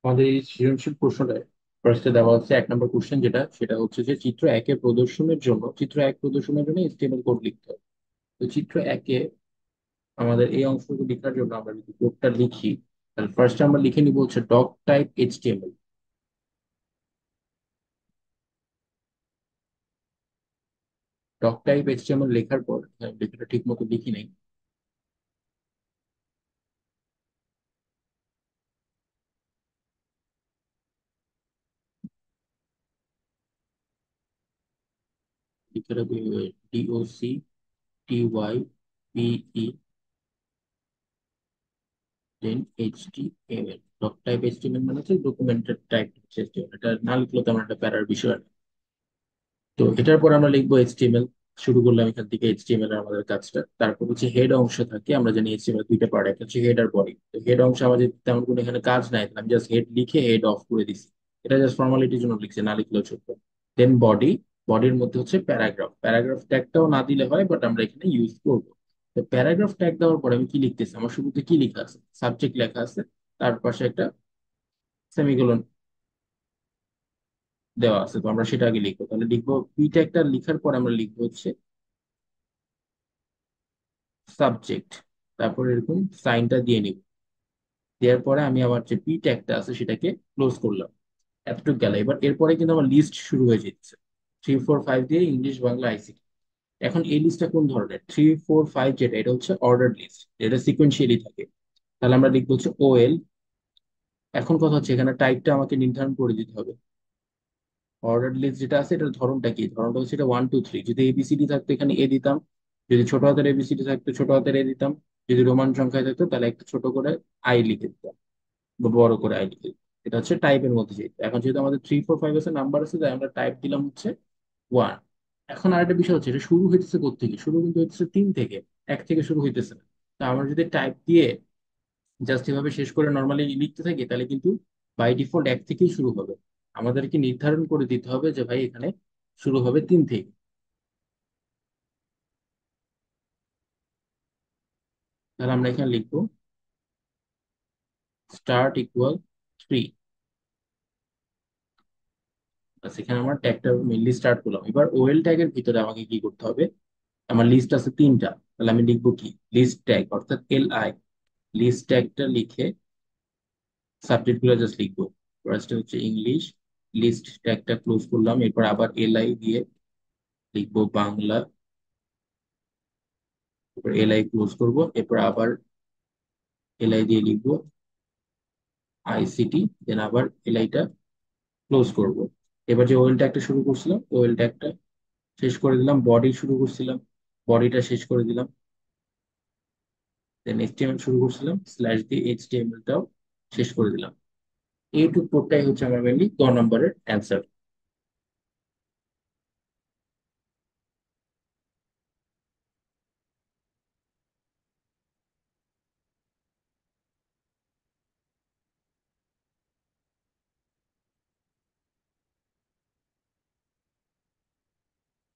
আমাদের এই সৃজনশীল প্রশ্নটায় ফার্স্টে দেওয়া হচ্ছে 1 নম্বর কোশ্চেন, সেটা হচ্ছে যে চিত্র একে প্রদর্শনের জন্য HTML কোড লিখতে হবে। তো চিত্র একে আমাদের এই অংশটুকু লেখার জন্য আমরা যদি কোডটা লিখি, তাহলে ফার্স্টে আমরা লিখে নিব হচ্ছে doctype HTML। Doctype HTML লেখার পর লেখাটা ঠিক মতো লিখি নাই, লিখে রাখবো DOCTYPE দেন HTML। ডক টাইপ HTML মানে হচ্ছে ডকুমেন্টেড টাইপ HTML। এটা না লিখলে তেমন একটা প্যারার বিষয় না। তো এটার পর আমরা লিখবো এইচটিএমএল। শুরু করলাম এখান থেকে এইচটিএমএল এর আমাদের কাজটা। তারপর হচ্ছে হেড অংশ থাকে, আমরা জানি এইচটিএমএল দুইটা পার্ট, একটা হচ্ছে হেড আর বডি। তো হেড অংশ আমাদের তেমন কোনো এখানে কাজ নাই, আমি জাস্ট হেড লিখে হেড অফ করে দিছি। এটা জাস্ট ফর্মালিটির জন্য লিখছি, না লিখলেও চলবে। দেন বডি, বডির মধ্যে হচ্ছে প্যারাগ্রাফ। প্যারাগ্রাফ ট্যাগটাও না দিলে হয়, বাট আমরা এখানে ইউজ করবো। তো প্যারাগ্রাফ ট্যাগ দেওয়ার পরে আমি কি লিখতেছি, আমার শুরুতে কি লেখা আছে, সাবজেক্ট লেখা আছে, তার পাশে একটা সেমিকোলন দেওয়া আছে। তো আমরা সেটা আগে লিখবো, তাহলে লিখবো পি ট্যাগটা লিখার পর আমরা লিখবো হচ্ছে সাবজেক্ট, তারপর এরকম সাইনটা দিয়ে নিব। দেওয়ার পরে আমি আমার যে পি ট্যাগটা আছে সেটাকে ক্লোজ করলাম। এতটুকু গেল। এবার এরপরে কিন্তু আমার লিস্ট শুরু হয়ে যাচ্ছে, 3 4 5 দিয়ে ইংলিশ বাংলা আইসিটি। এখন এই লিস্টটা কোন ধরনের, 3 4 5 যেটা, এটা হচ্ছে অর্ডার লিস্ট, এটা সিকোয়েন্সিয়ালি থাকে। তাহলে আমরা লিখবো হচ্ছে OL। এখন কথা হচ্ছে এখানে টাইপটা আমাকে নির্ধারণ করে দিতে হবে। অর্ডার লিস্ট যেটা আছে এটার ধরনটা কি, ধরনটা হচ্ছে এটা 1 2 3। যদি এবিসিডি থাকতো এখানে এ দিতাম, যদি ছোট হাতের এবিসিডি থাকতো ছোট হাতের এ দিতাম, যদি রোমান সংখ্যায় থাকতো তাহলে একটা ছোট করে আই লিখে দিতাম বা বড় করে আই লিখে দিতাম। এটা হচ্ছে টাইপের মধ্যে যেত। এখন যেহেতু আমাদের 3 4 5 আছে, নাম্বার আছে, তাই আমরা টাইপ দিলাম হচ্ছে 1। এখন আরেকটা বিষয় হচ্ছে এটা শুরু হইতেছে কোত্থেকে, শুরু কিন্তু হইতেছে 3 থেকে, 1 থেকে শুরু হইতেছে না। তা আমরা যদি টাইপ দিয়ে জাস্ট এভাবে শেষ করে নর্মালি লিখতে থাকি, তাহলে কিন্তু বাই ডিফল্ট 1 থেকেই শুরু হবে। আমাদেরকে নির্ধারণ করে দিতে হবে যে ভাই এখানে শুরু হবে 3 থেকে। তাহলে আমরা এখানে লিখবো স্টার্ট ইকুয়াল 3। এখানে আমার ট্যাগটা মেনলি স্টার্ট করলাম। এবার ওএল ট্যাগের ভিতরে আমাকে কি করতে হবে, আমার লিস্ট আছে 3টা, তাহলে আমি লিখবো কি লিস্ট ট্যাগ অর্থাৎ LI। লিস্ট ট্যাগটা লিখে সাবজেক্ট গুলো জাস্ট লিখবো। ফার্স্ট হচ্ছে ইংলিশ, লিস্ট ট্যাগটা ক্লোজ করলাম। এরপর আবার LI দিয়ে লিখবো বাংলা, এরপর LI ক্লোজ করব। এরপর আবার LI দিয়ে লিখবো ICT, দেন আবার LI টা ক্লোজ করব। এবার যে ওয়েল ট্যাগটা শুরু করছিলাম ওয়েল ট্যাগটা শেষ করে দিলাম, বডি শুরু করছিলাম বডিটা শেষ করে দিলাম, দেন HTML শুরু করছিলাম স্ল্যাশ দিয়ে HTML টাও শেষ করে দিলাম। এইটুকু কোডটাই হচ্ছে আমার মেনলি ক নম্বরের অ্যান্সার।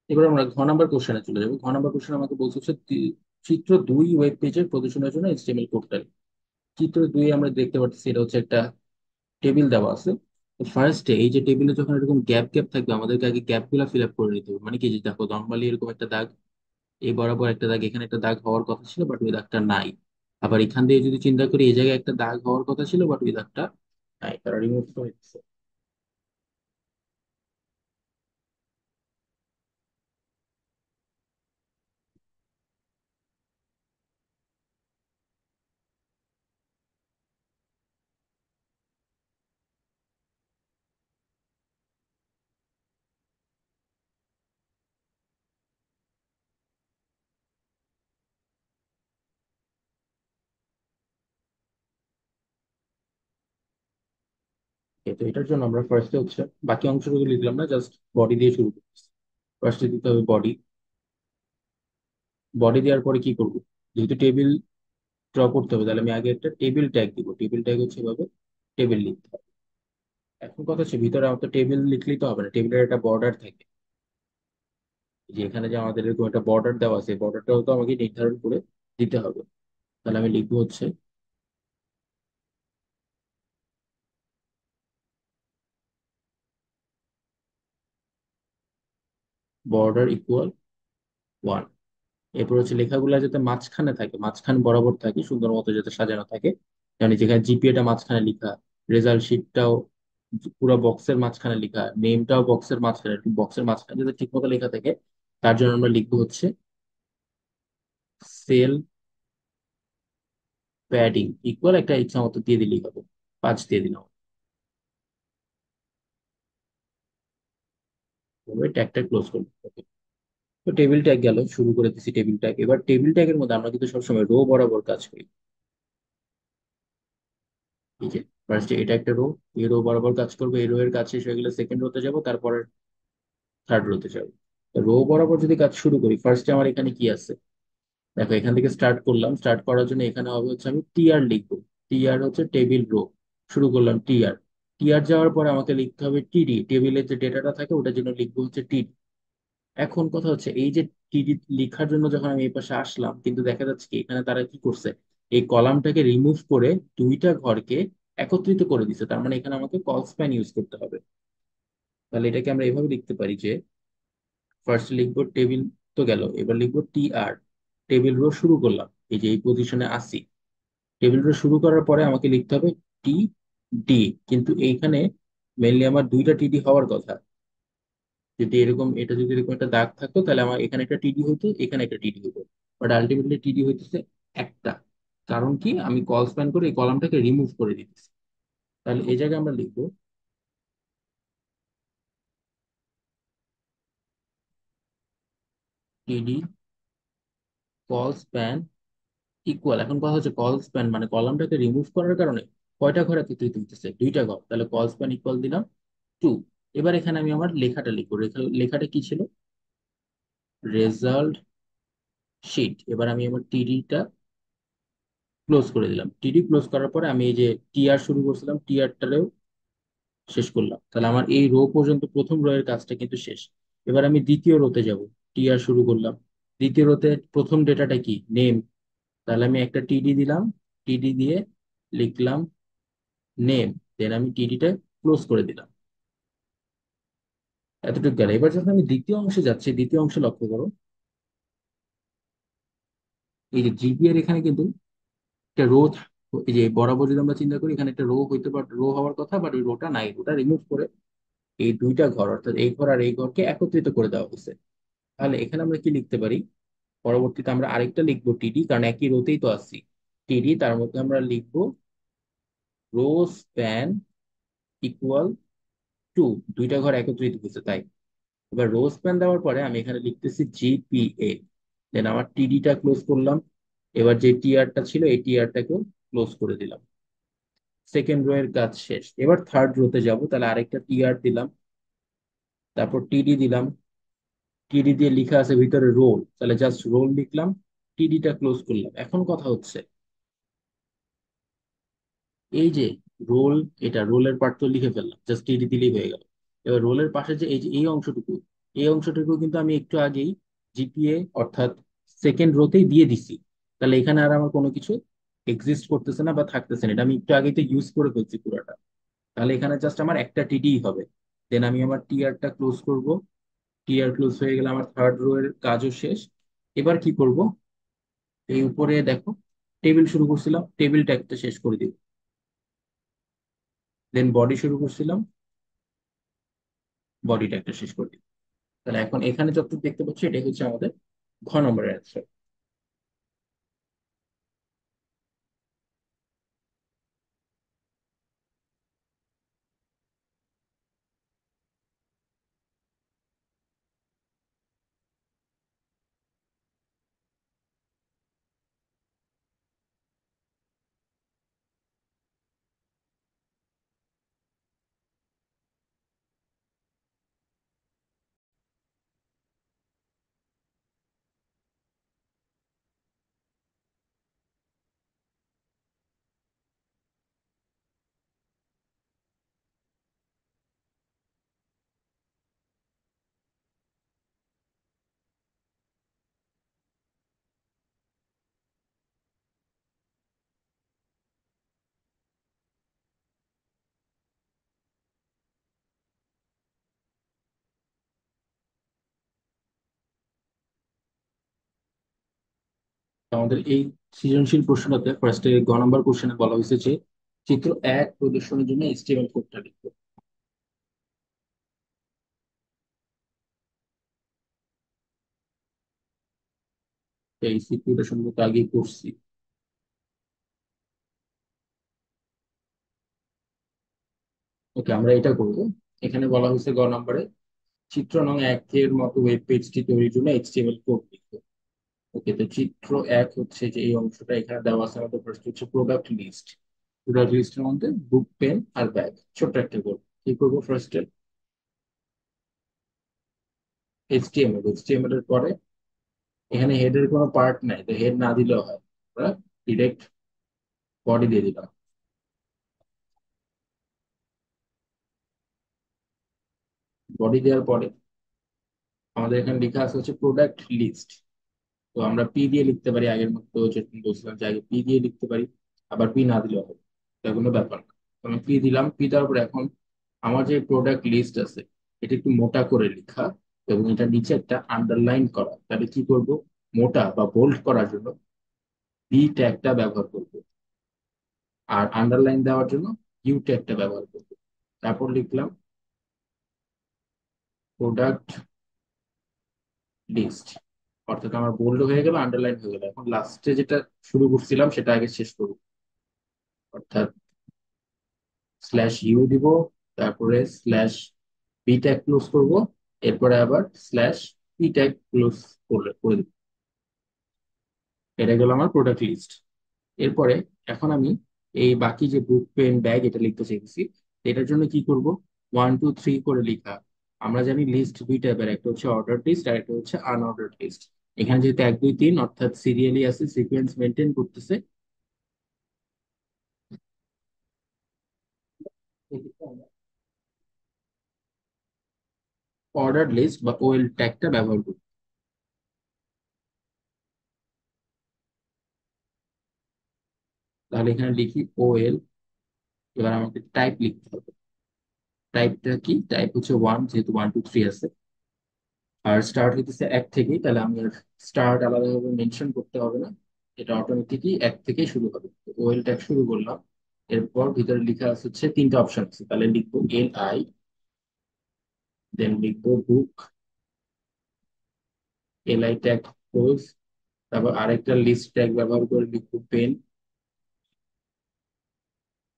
এবার আমরা ঘ নম্বর কোশ্চেনে চলে যাবো। ঘ নম্বর কোশ্চেন আমাকে বলছে হচ্ছে চিত্র 2 ওয়েব পেজের প্রদর্শনের জন্য HTML কোডটা। চিত্র 2 আমরা দেখতে পাচ্ছি এটা হচ্ছে একটা টেবিল দেওয়া আছে। ফার্স্টে এই যে টেবিলে যখন এরকম গ্যাপ গ্যাপ থাকবে, আমাদেরকে আগে গ্যাপ গুলা ফিল আপ করে নিতে হবে। মানে কি, যে দেখো নর্মালি এরকম একটা দাগ, এই বরাবর একটা দাগ, এখানে একটা দাগ হওয়ার কথা ছিল বাট ওই দাগটা নাই। আবার এখান দিয়ে যদি চিন্তা করি, এই জায়গায় একটা দাগ হওয়ার কথা ছিল বাট ওই দাগটা নাই, তারা রিমুভ করে দিচ্ছে। তো এটার জন্য আমরা ফার্স্টে হচ্ছে বাকি অংশগুলো লিখলাম না, জাস্ট বডি দিয়ে শুরু করছি। ফার্স্টে দিতে হবে বডি। বডি দেওয়ার পরে কি করব, যেহেতু টেবিল ড্র করতে হবে, তাহলে আমি আগে একটা টেবিল ট্যাগ দিব। টেবিল ট্যাগ হচ্ছে এভাবে টেবিল লিখতে হবে। এখন কথা হচ্ছে ভিতরে আমার তো টেবিল লিখলেই তো হবে না, টেবিলের একটা বর্ডার থাকে। যে এখানে যে আমাদের এরকম একটা বর্ডার দেওয়া আছে, বর্ডারটাও তো আমাকে নির্ধারণ করে দিতে হবে। তাহলে আমি লিখবো হচ্ছে বর্ডার ইকুয়াল 1। এরপর হচ্ছে লেখাগুলো যাতে মাঝখানে থাকে, মাঝখানে বরাবর থাকে, সুন্দর মতো যাতে সাজানো থাকে। মানে যেখানে জিপিএটা মাঝখানে লেখা, রেজাল্ট শিটটাও পুরো বক্সের মাঝখানে লেখা, নেমটাও বক্সের মাঝখানে, বক্সের মাঝখানে যাতে ঠিক মতো লেখা থাকে, তার জন্য আমরা লিখবো হচ্ছে সেল প্যাডিং ইকুয়াল একটা ইচ্ছা মতো দিয়ে দিলেই হবে, 5 দিয়ে দিলাম। এবার ট্যাগটা ক্লোজ করবো। Okay. তো টেবিল ট্যাগ গেল, শুরু করে দিচ্ছি টেবিল ট্যাগ। এবার টেবিল ট্যাগের মধ্যে আমরা কিন্তু সবসময় রো বরাবর কাজ করি। এই যে ফার্স্টে এটা একটা রো, এই রো বরাবর কাজ করবো, এই রো এর কাজ শেষ হয়ে গেলে সেকেন্ড রোতে যাবো, তারপরে থার্ড রোতে যাবো। রো বরাবর যদি কাজ শুরু করি, ফার্স্টে আমার এখানে কি আছে দেখো, এখান থেকে স্টার্ট করলাম। স্টার্ট করার জন্য এখানে হবে হচ্ছে আমি টিআর লিখবো। টিআর হচ্ছে টেবিল রো, শুরু করলাম টিআর। টিআর যাওয়ার পরে আমাকে লিখতে হবে টিডি, টেবিলের যে ডেটাটা থাকে ওটার জন্য লিখবো হচ্ছে টিডি। এখন কথা হচ্ছে এই যে টিডি লেখার জন্য যখন আমি এই পাশে আসলাম, কিন্তু দেখা যাচ্ছে কি এখানে তারা কি করছে, এই কলামটাকে রিমুভ করে দুইটা ঘরকে একত্রিত করে দিছে। তার মানে এখানে আমাকে কল স্প্যান ইউজ করতে হবে। তাহলে এটাকে আমরা এভাবে লিখতে পারি যে ফার্স্ট লিখবো টেবিল, তো গেল, এবার লিখবো টি আর, টেবিল রো শুরু করলাম, এই যে এই পজিশনে আসি। টেবিল রো শুরু করার পরে আমাকে লিখতে হবে টি ডি, কিন্তু এইখানে মেনলি আমার দুইটা টিডি হওয়ার কথা। যদি এরকম, এটা যদি এরকম একটা দাগ থাকতো তাহলে আমার এখানে একটা টিডি হতো, এখানে একটা টিডি হতো, বাট আলটিমেটলি টিডি হইতেছে একটা। কারণ কি, আমি কল স্প্যান করে এই কলামটাকে রিমুভ করে দিতেছি। তাহলে এই জায়গায় আমরা লিখবো টিডি কল স্প্যান ইকুয়াল, এখন কথা হচ্ছে কল স্প্যান মানে কলামটাকে রিমুভ করার কারণে কয়টা ঘর একত্রিত হইতেছে, দুইটা ঘর, তাহলে কল স্প্যান ইকুয়াল দিলাম 2। এবার এখানে আমি আমার লেখাটা লিখবো। লেখাটা কি ছিল, রেজাল্ট শিট। এবার আমি আমার টিডিটা ক্লোজ করে দিলাম। টিডি ক্লোজ করার পরে আমি এই যে টিআর শুরু করছিলাম, টিআরটারেও শেষ করলাম। তাহলে আমার এই রো পর্যন্ত প্রথম রো এর কাজটা কিন্তু শেষ। এবার আমি দ্বিতীয় রোতে যাব, টিআর শুরু করলাম। দ্বিতীয় রোতে প্রথম ডেটাটা কি, নেম। তাহলে আমি একটা টিডি দিলাম, টিডি দিয়ে লিখলাম নেম, দেন আমি টিডিটা ক্লোজ করে দিলাম। এতটুকু গেল। এবার যখন আমি দ্বিতীয় অংশে যাচ্ছি, দ্বিতীয় অংশে লক্ষ্য করো, এই যে জিপিএর এখানে কিন্তু একটা রো, এই যে বরাবর যদি আমরা চিন্তা করি, এখানে একটা রো হইতে পারে, রো হওয়ার কথা, বাট ওই রোটা নাই, রোটা রিমুভ করে এই দুইটা ঘর অর্থাৎ এই ঘর আর এই ঘরকে একত্রিত করে দেওয়া হয়েছে। তাহলে এখানে আমরা কি লিখতে পারি, পরবর্তীতে আমরা আরেকটা লিখবো টিডি, কারণ একই রোতেই তো আসছি। টিডি, তার মধ্যে আমরা লিখবো রো স্প্যান ইকুয়াল 2, দুইটা ঘর একত্রিত হয়েছে তাই। এবার রো স্প্যান দেওয়ার পরে আমি এখানে লিখতেছি জিপিএ, দেন আমার টিডিটা ক্লোজ করলাম। এবার যে টিআরটা ছিল এই টিআরটাকেও ক্লোজ করে দিলাম। সেকেন্ড রো এর কাজ শেষ। এবার থার্ড রোতে যাব, তাহলে আরেকটা টিআর দিলাম, তারপর টিডি দিলাম। টিডি দিয়ে লেখা আছে ভিতরে রোল, তাহলে জাস্ট রোল লিখলাম, টিডিটা ক্লোজ করলাম। এখন কথা হচ্ছে এই যে রোল, এটা রোলের পার্ট তো লিখে ফেললাম, জাস্ট টিডি দিলেই হয়ে গেল। এবার রোলের পাশে যে এই যে এই অংশটুকু, এই অংশটুকু কিন্তু আমি একটু আগেই জিপিএ অর্থাৎ সেকেন্ড রোতেই দিয়ে দিছি। তাহলে এখানে আর আমার কোনো কিছু এক্সিস্ট করতেছে না বা থাকতেছে না, এটা আমি একটু আগেই তো ইউজ করে ফেলছি পুরোটা। তাহলে এখানে জাস্ট আমার একটা টিডি হবে। দেন আমি আমার টিআরটা ক্লোজ করব। টিআর ক্লোজ হয়ে গেলে আমার থার্ড রো এর কাজও শেষ। এবার কি করব, এই উপরে দেখো টেবিল শুরু করছিলাম, টেবিলটা একটা শেষ করে দিব। দেন বডি শুরু করছিলাম, বডিটা একটা শেষ করে দিব। তাহলে এখন এখানে যতটুকু দেখতে পাচ্ছি এটাই হচ্ছে আমাদের ঘ নম্বরের অ্যান্সার। আমাদের এই সৃজনশীল প্রশ্নটাতে ফার্স্টে গ নাম্বার কোশ্চেনে বলা হয়েছে যে চিত্র 1 প্রদর্শনের জন্য এইচটিএমএল কোডটা লিখো। তো এই সিকিউটা সম্ভবত আগে করছি। ওকে, আমরা এটা করবো। এখানে বলা হয়েছে গ নাম্বারে চিত্র নং 1 এর মতো ওয়েব পেজটি তৈরির জন্য এইচটিএমএল কোড লিখো। ওকে, তো চিত্র 1 হচ্ছে যে এই অংশটা এখানে দেওয়া আছে, আমাদের ফার্স্ট হচ্ছে প্রোডাক্ট লিস্ট। প্রোডাক্ট লিস্টের মধ্যে বুক, পেন আর ব্যাগ, ছোট্ট একটা কোড। কি করবো ফার্স্টে? এইচটিএমএল এর পরে এখানে হেডের কোনো পার্ট নাই, তো হেড না দিলেও হয়। আমরা ডিরেক্ট বডি দিয়ে দিলাম। বডি দেওয়ার পরে আমাদের এখানে লেখা আছে হচ্ছে প্রোডাক্ট লিস্ট। তো আমরা পি দিয়ে লিখতে পারি, আগের মতো যেরকম বলছিলাম যে আগে পি দিয়ে লিখতে পারি, আবার পি না দিলেও হবে, এটা কোনো ব্যাপার না। তো আমি পি দিলাম। পি দেওয়ার পরে এখন আমার যে প্রোডাক্ট লিস্ট আছে এটা একটু মোটা করে লেখা এবং এটা নিচে একটা আন্ডারলাইন করা। তাহলে কি করব? মোটা বা বোল্ড করার জন্য বি ট্যাগটা ব্যবহার করব, আর আন্ডারলাইন দেওয়ার জন্য ইউ ট্যাগটা ব্যবহার করব। তারপর লিখলাম প্রোডাক্ট লিস্ট। অর্থাৎ আমার বোল্ড হয়ে গেল, আন্ডারলাইন হয়ে গেল। এখন লাস্টে যেটা শুরু করছিলাম সেটা আগে শেষ করব, অর্থাৎ স্ল্যাশ ইউ দিব, তারপরে স্ল্যাশ বি ট্যাগ ক্লোজ করবো, এরপরে আবার স্ল্যাশ পি ট্যাগ ক্লোজ করে দিব। এটা গেল আমার প্রোডাক্ট লিস্ট। এরপরে এখন আমি এই বাকি যে বুক, পেন, ব্যাগ এটা লিখতে চাইছি। এটার জন্য কি করব? 1 2 3 করে লিখা। আমরা জানি লিস্ট দুই টাইপের, একটা হচ্ছে অর্ডার লিস্ট আর একটা হচ্ছে আনঅর্ডার লিস্ট। এখানে যেহেতু 1 2 3 অর্থাৎ সিরিয়ালি আছে, সিকোয়েন্স মেনটেন করতেছে, অর্ডার লিস্ট বা ওএল ট্যাগটা ব্যবহার করব। তাহলে এখানে লিখি ওএল। এবার আমাকে টাইপ লিখতে হবে। টাইপটা কি? টাইপ হচ্ছে 1, যেহেতু 1 2 3 আছে। আর স্টার্ট হইতেছে 1 থেকেই, তাহলে আমি আর স্টার্ট আলাদাভাবে মেনশন করতে হবে না, এটা অটোমেটিকই 1 থেকেই শুরু হবে। ওয়েল ট্যাগ শুরু করলাম। এরপর ভিতরে লেখা আছে হচ্ছে তিনটা অপশন আছে, তাহলে লিখবো LI, দেন লিখবো বুক, LI ট্যাগ ক্লোজ। তারপর আরেকটা লিস্ট ট্যাগ ব্যবহার করে লিখবো পেন,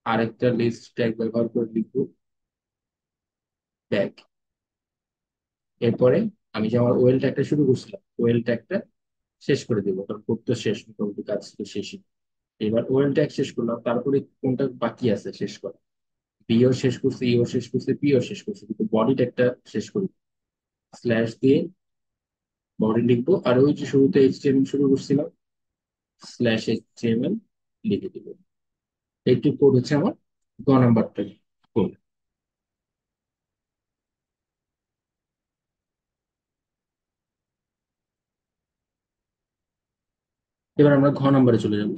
আরেকটা লিস্ট ট্যাগ ব্যবহার করে লিখবো ব্যাগ। এরপরে আমি যে আমার ওয়েল ট্যাগটা শুরু করছিলাম, ওয়েল ট্যাগটা শেষ করে দেবো, কারণ কোড তো শেষ, মোটামুটি কাজ তো শেষই। এবার ওয়েল ট্যাগ শেষ করলাম, তারপরে কোনটা বাকি আছে শেষ করা? বিও শেষ করছে, ইও শেষ করছে, পিও শেষ করছে, কিন্তু বডি ট্যাগটা শেষ করি। স্ল্যাশ দিয়ে বডি লিখবো, আর ওই যে শুরুতে এইচটিএমএল শুরু করছিলাম, স্ল্যাশ এইচটিএমএল লিখে দিব। এইটি কোড হচ্ছে আমার গ নাম্বারটা কোড। এবার আমরা ঘ নাম্বারে চলে যাব।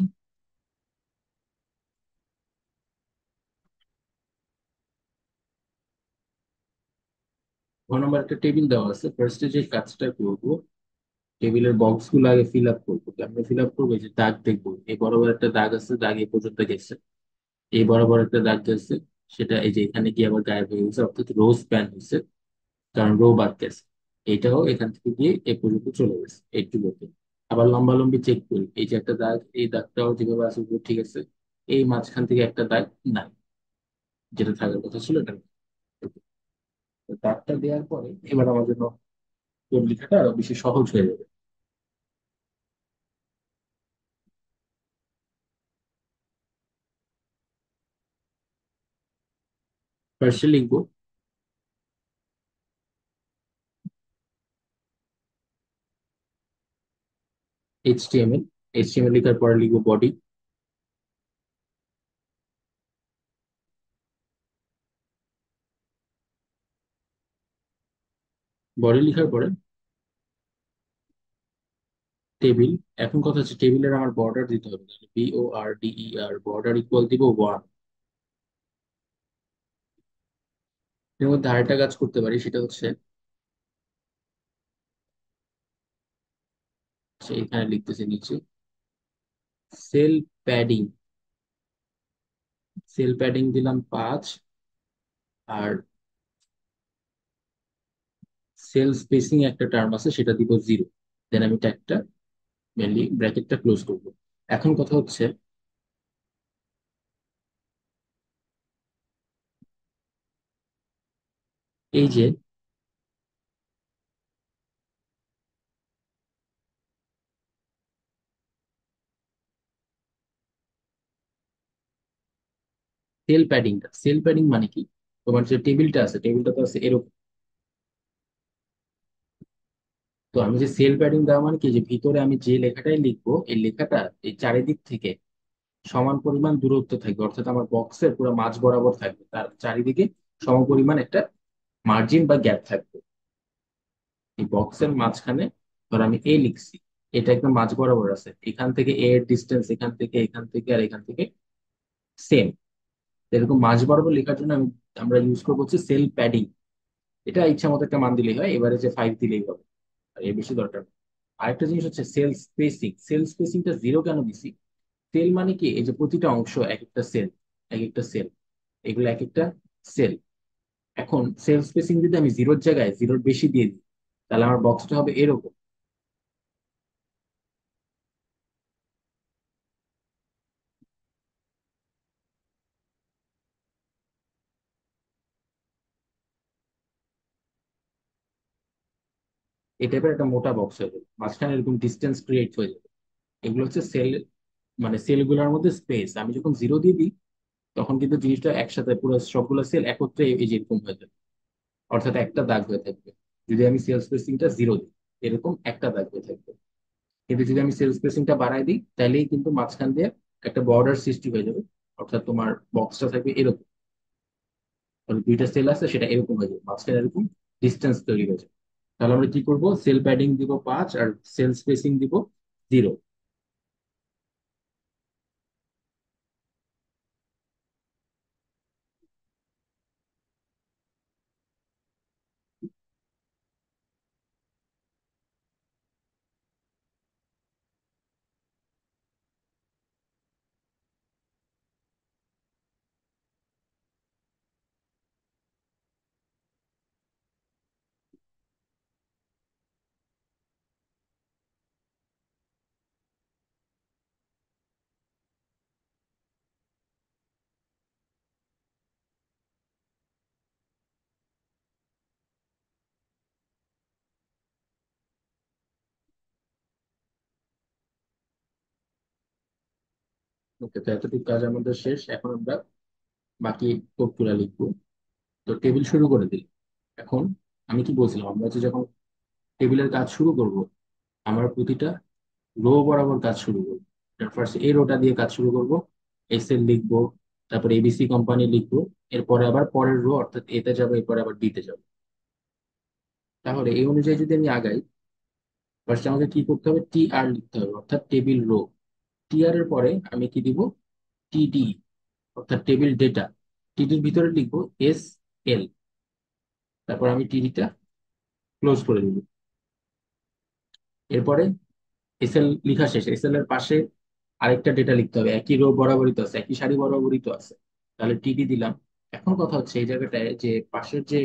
ঘ নাম্বার একটা টেবিল দেওয়া আছে। ফার্স্টে যে কাজটা করবো, টেবিলের বক্স গুলো আগে ফিল আপ করবো। আমরা ফিল আপ করবো, এই যে দাগ দেখবো, এই বরাবর একটা দাগ আছে, দাগ এই পর্যন্ত গেছে। এই বরাবর একটা দাগ গেছে, সেটা এই যে এখানে কি আবার গায়েব হয়ে গেছে, অর্থাৎ রো স্প্যান হয়েছে, কারণ রো বাদ গেছে। এইটাও এখান থেকে গিয়ে এ পর্যন্ত চলে গেছে এইটুকুতে। আবার লম্বা লম্বি চেক করি, এই যে একটা দাগ, এই দাগটাও যেভাবে আছে ওগুলো ঠিক আছে। এই মাঝখান থেকে একটা দাগ নাই, যেটা থাকার কথা ছিল এটা নেই। তো দাগটা দেওয়ার পরে এবার আমার জন্য কোড লেখাটা আরো বেশি সহজ হয়ে যাবে। ফার্স্টে লিখবো এইচটিএমএল। এইচটিএমএল লেখার পরে লিখবো বডি। বডি লেখার পরে টেবিল। এখন কথা হচ্ছে টেবিলের আমার বর্ডার দিতে হবে, BORDER, বর্ডার ইকুয়াল দিব 1। এর মধ্যে আরেকটা কাজ করতে পারি, সেটা হচ্ছে এখানে লিখতেছি নিচে সেল প্যাডিং, সেল প্যাডিং দিলাম 5। আর সেল স্পেসিং একটা টার্ম আছে, সেটা দিব 0। দেন আমি ট্যাগটা মেনলি ব্র্যাকেটটা ক্লোজ করব। এখন কথা হচ্ছে, এই যে সেল প্যাডিংটা, সেল প্যাডিং মানে কি, তোমার যে টেবিলটা আছে, টেবিলটা তো আছে এরকম। তো আমি যে সেল প্যাডিং দেওয়া মানে কি, যে ভিতরে আমি যে লেখাটাই লিখবো, এই লেখাটা এই চারিদিক থেকে সমান পরিমাণ দূরত্ব থাকবে, অর্থাৎ আমার বক্সের পুরো মাঝ বরাবর থাকবে, তার চারিদিকে সমপরিমাণ একটা মার্জিন বা গ্যাপ থাকবে। এই বক্সের মাঝখানে ধর আমি এ লিখছি, এটা একদম মাঝ বরাবর আছে, এখান থেকে এ এর ডিস্টেন্স এখান থেকে, এখান থেকে আর এখান থেকে সেম। এরকম মাঝ বরাবর লেখার জন্য আমরা ইউজ করবো হচ্ছে সেল প্যাডিং। এটা ইচ্ছা মতো একটা মান দিলেই হয়, এবারে যে 5 দিলেই হবে, আর এর বেশি দরকার নেই। আরেকটা জিনিস হচ্ছে সেল স্পেসিং। সেল স্পেসিংটা 0 কেন দিছি? সেল মানে কি, এই যে প্রতিটা অংশ এক একটা সেল, এক একটা সেল, এগুলো এক একটা সেল। এখন সেল স্পেসিং যদি আমি 0-র জায়গায় 0-র বেশি দিয়ে দিই, তাহলে আমার বক্সটা হবে এরকম। এই টাইপের একটা মোটা বক্স হয়ে যাবে, মাঝখানে এরকম ডিস্টেন্স ক্রিয়েট হয়ে যাবে। এগুলো হচ্ছে সেল, মানে সেলগুলোর মধ্যে স্পেস। আমি যখন 0 দিয়ে দিই, তখন কিন্তু জিনিসটা একসাথে পুরো সবগুলো সেল একত্রে এই যে এরকম হয়ে যাবে, অর্থাৎ একটা দাগ হয়ে থাকবে। যদি আমি সেল স্পেসিংটা 0 দিই, এরকম একটা দাগ হয়ে থাকবে। কিন্তু যদি আমি সেল স্পেসিংটা বাড়াই দিই, তাহলেই কিন্তু মাঝখান দিয়ে একটা বর্ডার সৃষ্টি হয়ে যাবে, অর্থাৎ তোমার বক্সটা থাকবে এরকম। আর দুইটা সেল আছে, সেটা এরকম হয়ে যাবে, মাঝখানে এরকম ডিস্টেন্স তৈরি হয়ে যাবে। তাহলে আমরা কি করব, সেল প্যাডিং দিব 5 আর সেল স্পেসিং দিব 0। ওকে, তো এতটুকু কাজ আমাদের শেষ। এখন আমরা বাকি কোডগুলা লিখবো। তো টেবিল শুরু করে দিই। এখন আমি কি বলছিলাম, আমরা যে যখন টেবিলের কাজ শুরু করব, আমরা প্রতিটা রো বরাবর কাজ শুরু করবো। ফার্স্ট এই রোটা দিয়ে কাজ শুরু করব, এসএল লিখবো, তারপরে এবিসি কোম্পানি লিখবো, এরপরে আবার পরের রো অর্থাৎ এতে যাবো, এরপরে আবার বিতে যাবো। তাহলে এই অনুযায়ী যদি আমি আগাই, ফার্স্ট আমাকে কি করতে হবে, টি আর লিখতে হবে, অর্থাৎ টেবিল রো। টি আর এর পরে আমি কি দিব, টিডি, অর্থাৎ টেবিল ডেটা। টিডির ভিতরে লিখবো এস এল, তারপর আমি টিডিটা ক্লোজ করে দিব। এরপরে এসএল লেখা শেষ, এসএল এর পাশে আরেকটা ডেটা লিখতে হবে, একই রো বরাবরই তো আছে, একই সারি বরাবরই তো আছে। তাহলে টিডি দিলাম। এখন কথা হচ্ছে এই জায়গাটায় যে পাশের যে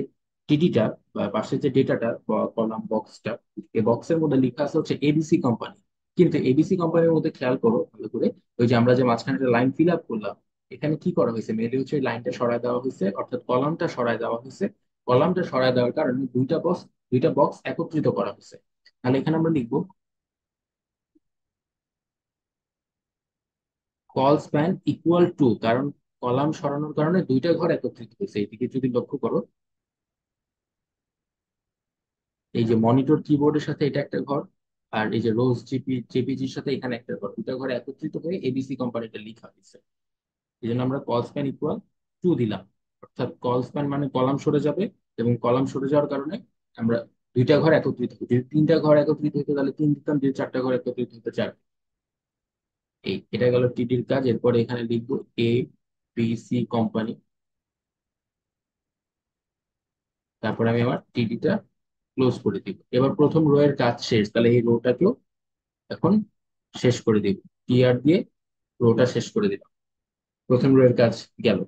টিডিটা বা পাশের যে ডেটাটা কলাম বক্সটা, এই বক্সের মধ্যে লেখা আছে হচ্ছে এবিসি কোম্পানি। কিন্তু এবিসি কোম্পানির মধ্যে খেয়াল করো ভালো করে, ওই যে আমরা যে মাঝখানে একটা লাইন ফিল আপ করলাম, এখানে কি করা হয়েছে, মেনলি হচ্ছে লাইনটা সরায় দেওয়া হয়েছে, অর্থাৎ কলামটা সরায় দেওয়া হয়েছে। কলামটা সরায় দেওয়ার কারণে দুইটা বক্স একত্রিত করা হয়েছে। তাহলে এখানে আমরা লিখবো কল স্প্যান ইকুয়াল টু, কারণ কলাম সরানোর কারণে দুইটা ঘর একত্রিত হয়েছে, এইদিকে যদি লক্ষ্য করো, এই যে মনিটর কিবোর্ডের সাথে এটা একটা ঘর, আর এই যে রোজ জেপিজির সাথে এখানে একটা ঘর, দুটা ঘর একত্রিত হয়ে এবিসি কোম্পানিটা লেখা হয়েছে। এই জন্য আমরা কল স্প্যান ইকুয়াল টু দিলাম, অর্থাৎ কল স্প্যান মানে কলাম সরে যাবে, এবং কলাম সরে যাওয়ার কারণে আমরা দুইটা ঘর একত্রিত হই। যদি তিনটা ঘর একত্রিত হইতো তাহলে 3 দিতাম, যদি চারটা ঘর একত্রিত হইতো 4। এই এটা গেল টিটির কাজ। এরপরে এখানে লিখবো এ বি সি কোম্পানি, তারপরে আমি আমার টিডিটা ক্লোজ করে দিব। এবার প্রথম রো এর কাজ শেষ, তাহলে এই রোটাকেও এখন শেষ করে দিব। টিআর দিয়ে রোটা শেষ করে দিলাম। প্রথম রো এর কাজ গেল।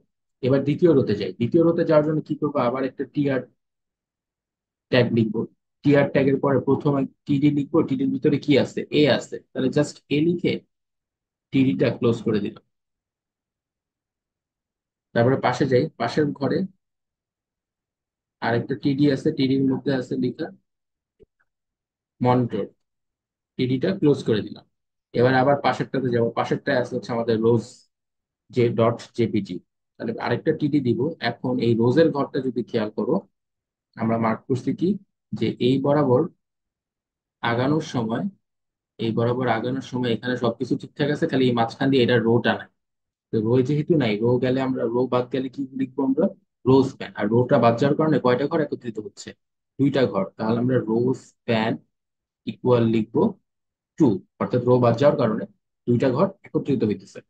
এবার দ্বিতীয় রোতে যাই। দ্বিতীয় রোতে যাওয়ার জন্য কি করবো, আবার একটা টিআর ট্যাগ লিখবো। টিআর ট্যাগের পরে প্রথমে টিডি লিখবো, টিডির ভিতরে কি আছে, এ আছে, তাহলে জাস্ট এ লিখে টিডিটা ক্লোজ করে দিলাম। তারপরে পাশে যাই, পাশের ঘরে আরেকটা টিডি আছে, টিডির মধ্যে আছে লেখা মনিটর, টিডিটা ক্লোজ করে দিলাম। এবার আবার পাশেরটাতে যাবো, পাশেরটায় আছে হচ্ছে আমাদের রোজ যে ডট জেপিজি, তাহলে আরেকটা টিডি দিব। এখন এই রোজের ঘরটা যদি খেয়াল করো, আমরা মার্ক করছি কি, যে এই বরাবর আগানোর সময়, এই বরাবর আগানোর সময় এখানে সবকিছু ঠিকঠাক আছে, খালি এই মাঝখান দিয়ে এটা রোটা নাই। তো রো যেহেতু নাই, রো গেলে আমরা, রো বাদ গেলে কি লিখবো আমরা, রো স্প্যান। আর রোটা বাদ যাওয়ার কারণে কয়টা ঘর একত্রিত হচ্ছে, দুইটা ঘর, তাহলে আমরা রো স্প্যান ইকুয়াল লিখবো 2, অর্থাৎ রো বাদ যাওয়ার কারণে দুইটা ঘর একত্রিত হইতেছে।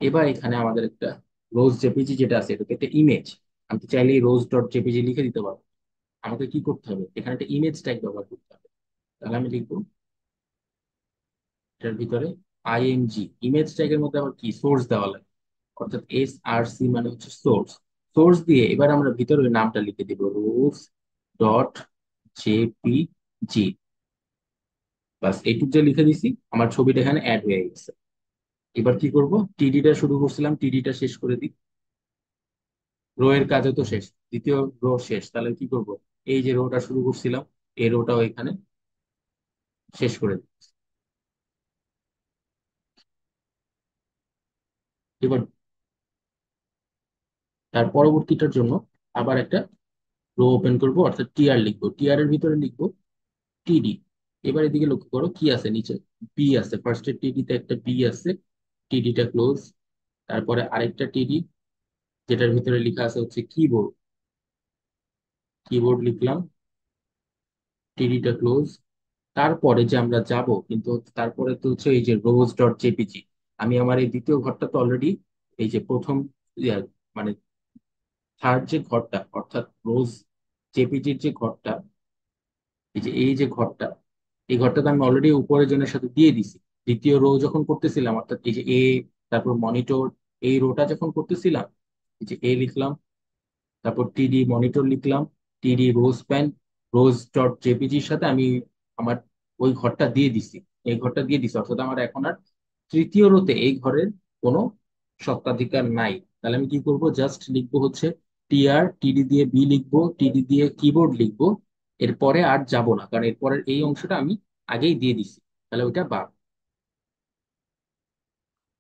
এবার এখানে আমাদের একটা রোজ জেপিজি যেটা আছে, এটাকে একটা ইমেজ, আমি তো চাইলেই রোজ ডট জেপিজি লিখে দিতে পারবো। আমাকে কি করতে হবে, এখানে একটা ইমেজ ট্যাগ ব্যবহার করতে হবে। তাহলে আমি লিখবো এটার ভিতরে আইএনজি, ইমেজ ট্যাগের মধ্যে আবার কি সোর্স দেওয়া লাগে, অর্থাৎ SRC মানে হচ্ছে সোর্স। সোর্স দিয়ে এবার আমরা ভিতরে ওই নামটা লিখে দিব, রোজ ডট জেপিজি। বাস এইটুক যে লিখে দিছি, আমার ছবিটা এখানে অ্যাড হয়ে গেছে। এবার কি করব, টিডিটা শুরু করছিলাম, টিডিটা শেষ করে দিই। রো এর কাজও তো শেষ, দ্বিতীয় রো শেষ, তাহলে কি করব, এই যে রোটা শুরু করছিলাম, এই রোটাও এখানে শেষ করে দিই। এবার তার পরবর্তীটার জন্য আবার একটা রো ওপেন করব, অর্থাৎ টিআর লিখবো, টিআর এর ভিতরে লিখবো টিডি। এবার এদিকে লক্ষ্য করো কি আছে নিচে, বি আছে, ফার্স্ট এর টিডিতে একটা বি আছে, টিডিটা ক্লোজ। তারপরে আরেকটা টিডি, যেটার ভিতরে লেখা আছে হচ্ছে কিবোর্ড, কিবোর্ড লিখলাম, টিডিটা ক্লোজ। তারপরে যে আমরা যাব কিন্তু, তারপরে তো হচ্ছে এই যে রোজ ডট জেপিজি, আমি আমার এই দ্বিতীয় ঘরটা তো অলরেডি, এই যে প্রথম ইয়া, মানে থার্ড যে ঘরটা, অর্থাৎ রোজ জেপিজির যে ঘরটা, এই যে এই যে ঘরটা, এই ঘরটা তো আমি অলরেডি উপরের জনের সাথে দিয়ে দিছি। দ্বিতীয় রো যখন করতেছিলাম, অর্থাৎ এই যে এ, তারপর মনিটর, এই রোটা যখন করতেছিলাম, এই যে এ লিখলাম, তারপর টিডি মনিটর লিখলাম, টিডি রোজ প্যান, রোজ ডট জেপিজির সাথে আমি আমার ওই ঘরটা দিয়ে দিছি, এই ঘরটা দিয়ে দিছি, অর্থাৎ আমার এখন আর তৃতীয় রোতে এই ঘরের কোনো স্বত্বাধিকার নাই। তাহলে আমি কি করব, জাস্ট লিখবো হচ্ছে টিআর, টিডি দিয়ে বি লিখবো, টিডি দিয়ে কিবোর্ড লিখবো। এরপরে আর যাব না, কারণ এরপরের এই অংশটা আমি আগেই দিয়ে দিছি, তাহলে ওইটা বাদ।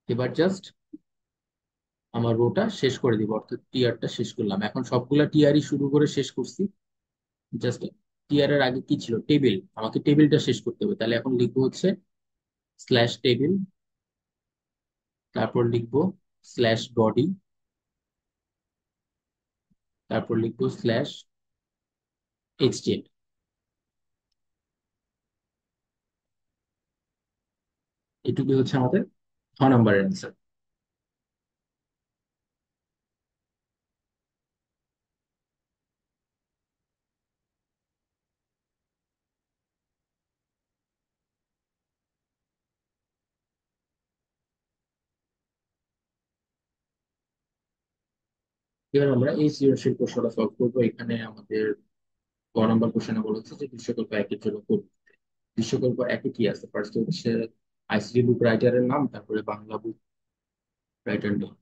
এবার জাস্ট আমার রোটা শেষ করে দিব, অর্থাৎ টিআরটা শেষ করলাম। এখন সবগুলা টিআরই শুরু করে শেষ করছি, জাস্ট টিআর এর আগে কি ছিল, টেবিল, আমাকে টেবিলটা শেষ করতে হবে। তাহলে এখন লিখবো হচ্ছে স্ল্যাশ টেবিল, তারপর লিখবো স্ল্যাশ বডি, তারপর লিখবো স্ল্যাশ এইচটিএম। এটুকুই হচ্ছে আমাদের 6 নম্বরের অ্যান্সার। এবার আমরা এই সৃজনশীল প্রশ্নটা সলভ করবো। এখানে আমাদের 9 নম্বর কোশ্চেনে বলা হচ্ছে যে দৃশ্যকল্প একের জন্য করব। দৃশ্যকল্প একে কি আছে, ফার্স্ট হচ্ছে আইসিটি বুক রাইটারের নাম, তারপরে বাংলা বুক রাইটার নেম।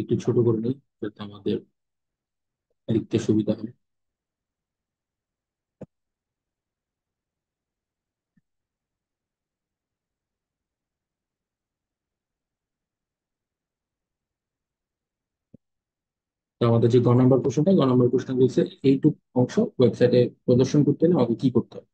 একটু ছোট করে নিই যাতে আমাদের লিখতে সুবিধা হয়। তো আমাদের যে 9 নম্বর কোশ্চেনটা, 9 নম্বর কোশ্চেন বলছে এইটুক অংশ ওয়েবসাইটে প্রদর্শন করতে হলে আমাকে কি করতে হবে।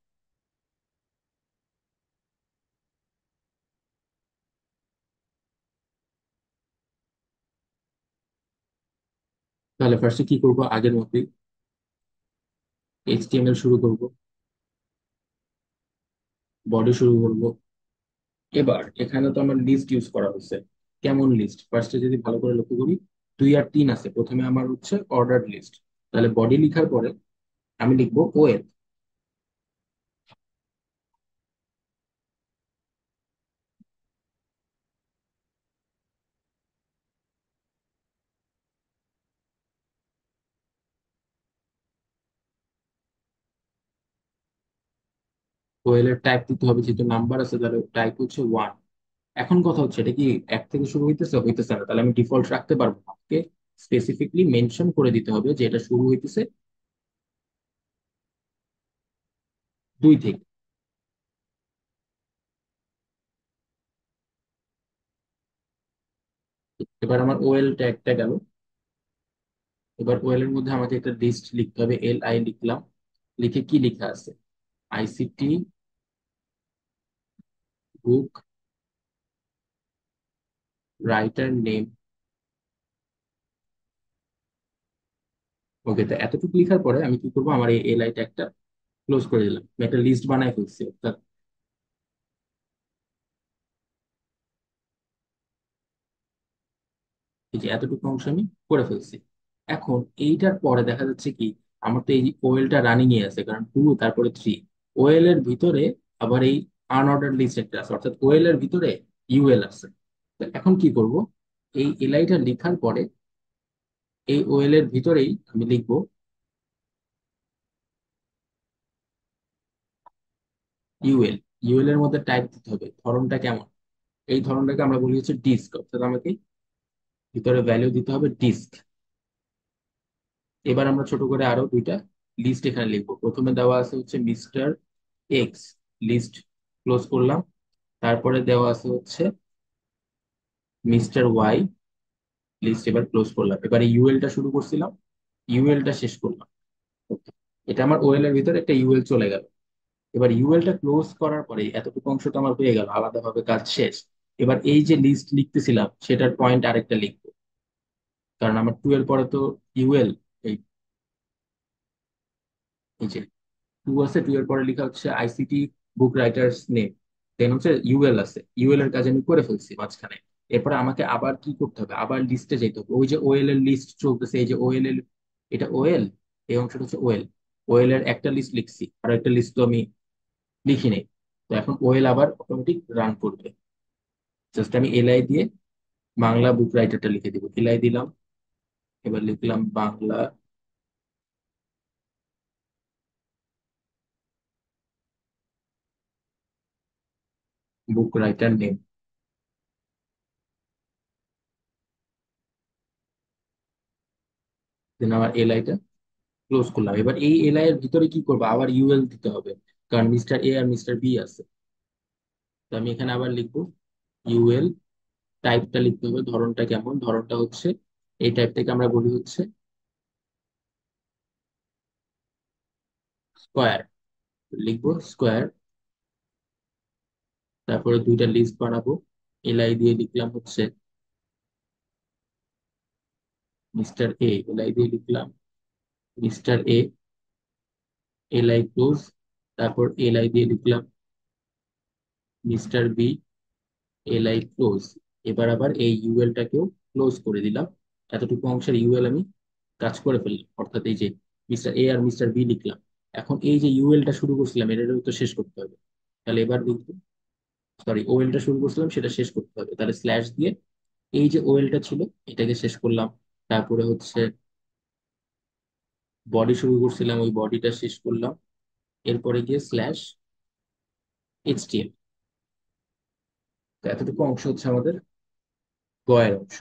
তাহলে ফার্স্টে কি করব, আগের মতোই এইচটিএমএল শুরু করব, বডি শুরু করব। এবার এখানে তো আমার লিস্ট ইউজ করা হচ্ছে। কেমন লিস্ট, ফার্স্টে যদি ভালো করে লক্ষ্য করি, 2 আর 3 আছে। প্রথমে আমার হচ্ছে অর্ডার লিস্ট। তাহলে বডি লিখার পরে আমি লিখবো ওএল। ওএল এর টাইপ দিতে হবে, যেহেতু নাম্বার আছে তাহলে টাইপ হচ্ছে 1। এখন কথা হচ্ছে এটা কি 1 থেকে শুরু হইতেছে, হইতেছে না, তাহলে আমি ডিফল্ট রাখতে পারবো না, ওকে। স্পেসিফিকলি মেনশন করে দিতে হবে যে এটা শুরু হইতেছে 2 থেকে। এবার আমার ওএল ট্যাগটা গেল। এবার ওএল এর মধ্যে আমাকে একটা লিস্ট লিখতে হবে, LI লিখলাম। লিখে কি লেখা আছে, আইসিটি বুক রাইটার নেম। ওকে, তো এতটুকু লেখার পরে আমি কি করবো, আমার এই LI ট্যাগটা ক্লোজ করে দিলাম। আমি একটা লিস্ট বানায় ফেলছি অর্থাৎ এই যে এতটুকু অংশ আমি করে ফেলছি। এখন এইটার পরে দেখা যাচ্ছে কি, আমার তো এই ওয়েলটা রানিং এ আছে, কারণ 2 তারপরে 3। ওয়েল এর ভিতরে আবার এই আনঅর্ডার লিস্ট একটা আছে, অর্থাৎ ওয়েল এর ভিতরে ইউএল আছে। তো এখন কি করব, এই এলআইটা লেখার পরে এই ওয়েল এর ভিতরেই আমি লিখবো ইউএল। ইউএল এর মধ্যে টাইপ দিতে হবে ধরনটা কেমন। এই ধরনটাকে আমরা বলি হচ্ছে ডিস্ক, অর্থাৎ আমাকে ভিতরে ভ্যালু দিতে হবে ডিস্ক। এবার আমরা ছোট করে আরো 2টা লিস্ট এখানে লিখবো। প্রথমে দেওয়া আছে হচ্ছে মিস্টার এক্স, লিস্ট ক্লোজ করলাম। তারপরে দেওয়া আছে হচ্ছে মিস্টার ওয়াই, লিস্ট এবার ক্লোজ করলাম। এবারে ইউএলটা শুরু করছিলাম, ইউএলটা শেষ করলাম। Okay, এটা আমার ওএল এর ভিতরে একটা ইউএল চলে গেল। এবার ইউএলটা ক্লোজ করার পরে এতটুকু অংশ তো আমার হয়ে গেল, আলাদাভাবে কাজ শেষ। এবার এই যে লিস্ট লিখতেছিলাম সেটার পয়েন্ট আরেকটা লিখবো, কারণ আমার 2 এর পরে তো ইউএল, এই এই যে 2 আছে, 2 এর পরে লেখা হচ্ছে আইসিটি বুক রাইটার্স নেম। দেন হচ্ছে ইউএল আছে, ইউএল এর কাজ আমি করে ফেলছি মাঝখানে। এরপরে আমাকে আবার কি করতে হবে, আবার লিস্টে যেতে হবে। ওই যে ওএল এর লিস্ট চলতেছে, এই যে ওএল এর, এটা ওএল, এই অংশটা হচ্ছে ওএল। ওএল এর একটা লিস্ট লিখছি, আর একটা লিস্ট তো আমি লিখি নাই। তো এখন ওএল আবার অটোমেটিক রান করবে। জাস্ট আমি এলআই দিয়ে বাংলা বুক রাইটারটা লিখে দিব, এলআই দিলাম। এবার লিখলাম বাংলা বুক রাইটার নেম। দেন আমার এলআইটা ক্লোজ করলাম। এবার এই এলআই এর ভিতরে কি করবো, আবার ইউএল দিতে হবে, কারণ মিস্টার এ আর মিস্টার বি আছে। তো আমি এখানে আবার লিখবো ইউএল। টাইপটা লিখতে হবে, ধরনটা কেমন, ধরনটা হচ্ছে এই টাইপ থেকে আমরা বলি হচ্ছে স্কোয়ার। লিখবো স্কোয়ার। তারপরে 2টা লিস্ট বানাবো, এলআই দিয়ে লিখলাম হচ্ছে মিস্টার এ, এলআই দিয়ে লিখলাম মিস্টার এ, এলআই ক্লোজ। তারপর এলআই দিয়ে লিখলাম মিস্টার বি, এলআই ক্লোজ। এবার আবার এই ইউএলটাকেও ক্লোজ করে দিলাম। এতটুকু অংশের ইউএল আমি কাজ করে ফেললাম, অর্থাৎ এই যে মিস্টার এ আর মিস্টার বি লিখলাম। এখন এই যে ইউএলটা শুরু করছিলাম এটাও তো শেষ করতে হবে। তাহলে এবার লিখবো, সরি, ওএলটা শুরু করছিলাম সেটা শেষ করতে হবে, তাহলে স্ল্যাশ দিয়ে এই যে ওএলটা ছিল এটাকে শেষ করলাম। তারপরে হচ্ছে বডি শুরু করছিলাম, ওই বডিটা শেষ করলাম। এরপরে গিয়ে স্ল্যাশ এইচটিএম। তো এতটুকু অংশ হচ্ছে আমাদের গয়ের অংশ।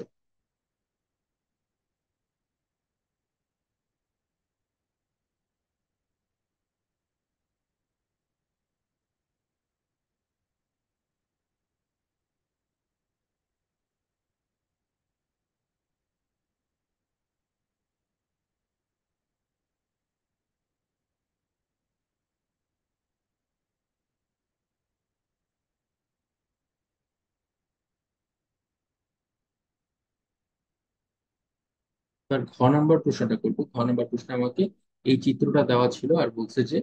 এবার ঘ নাম্বার প্রশ্নটা করবো। ঘ নাম্বার প্রশ্নে আমাকে এই চিত্রটা দেওয়া ছিল আর বলছে যে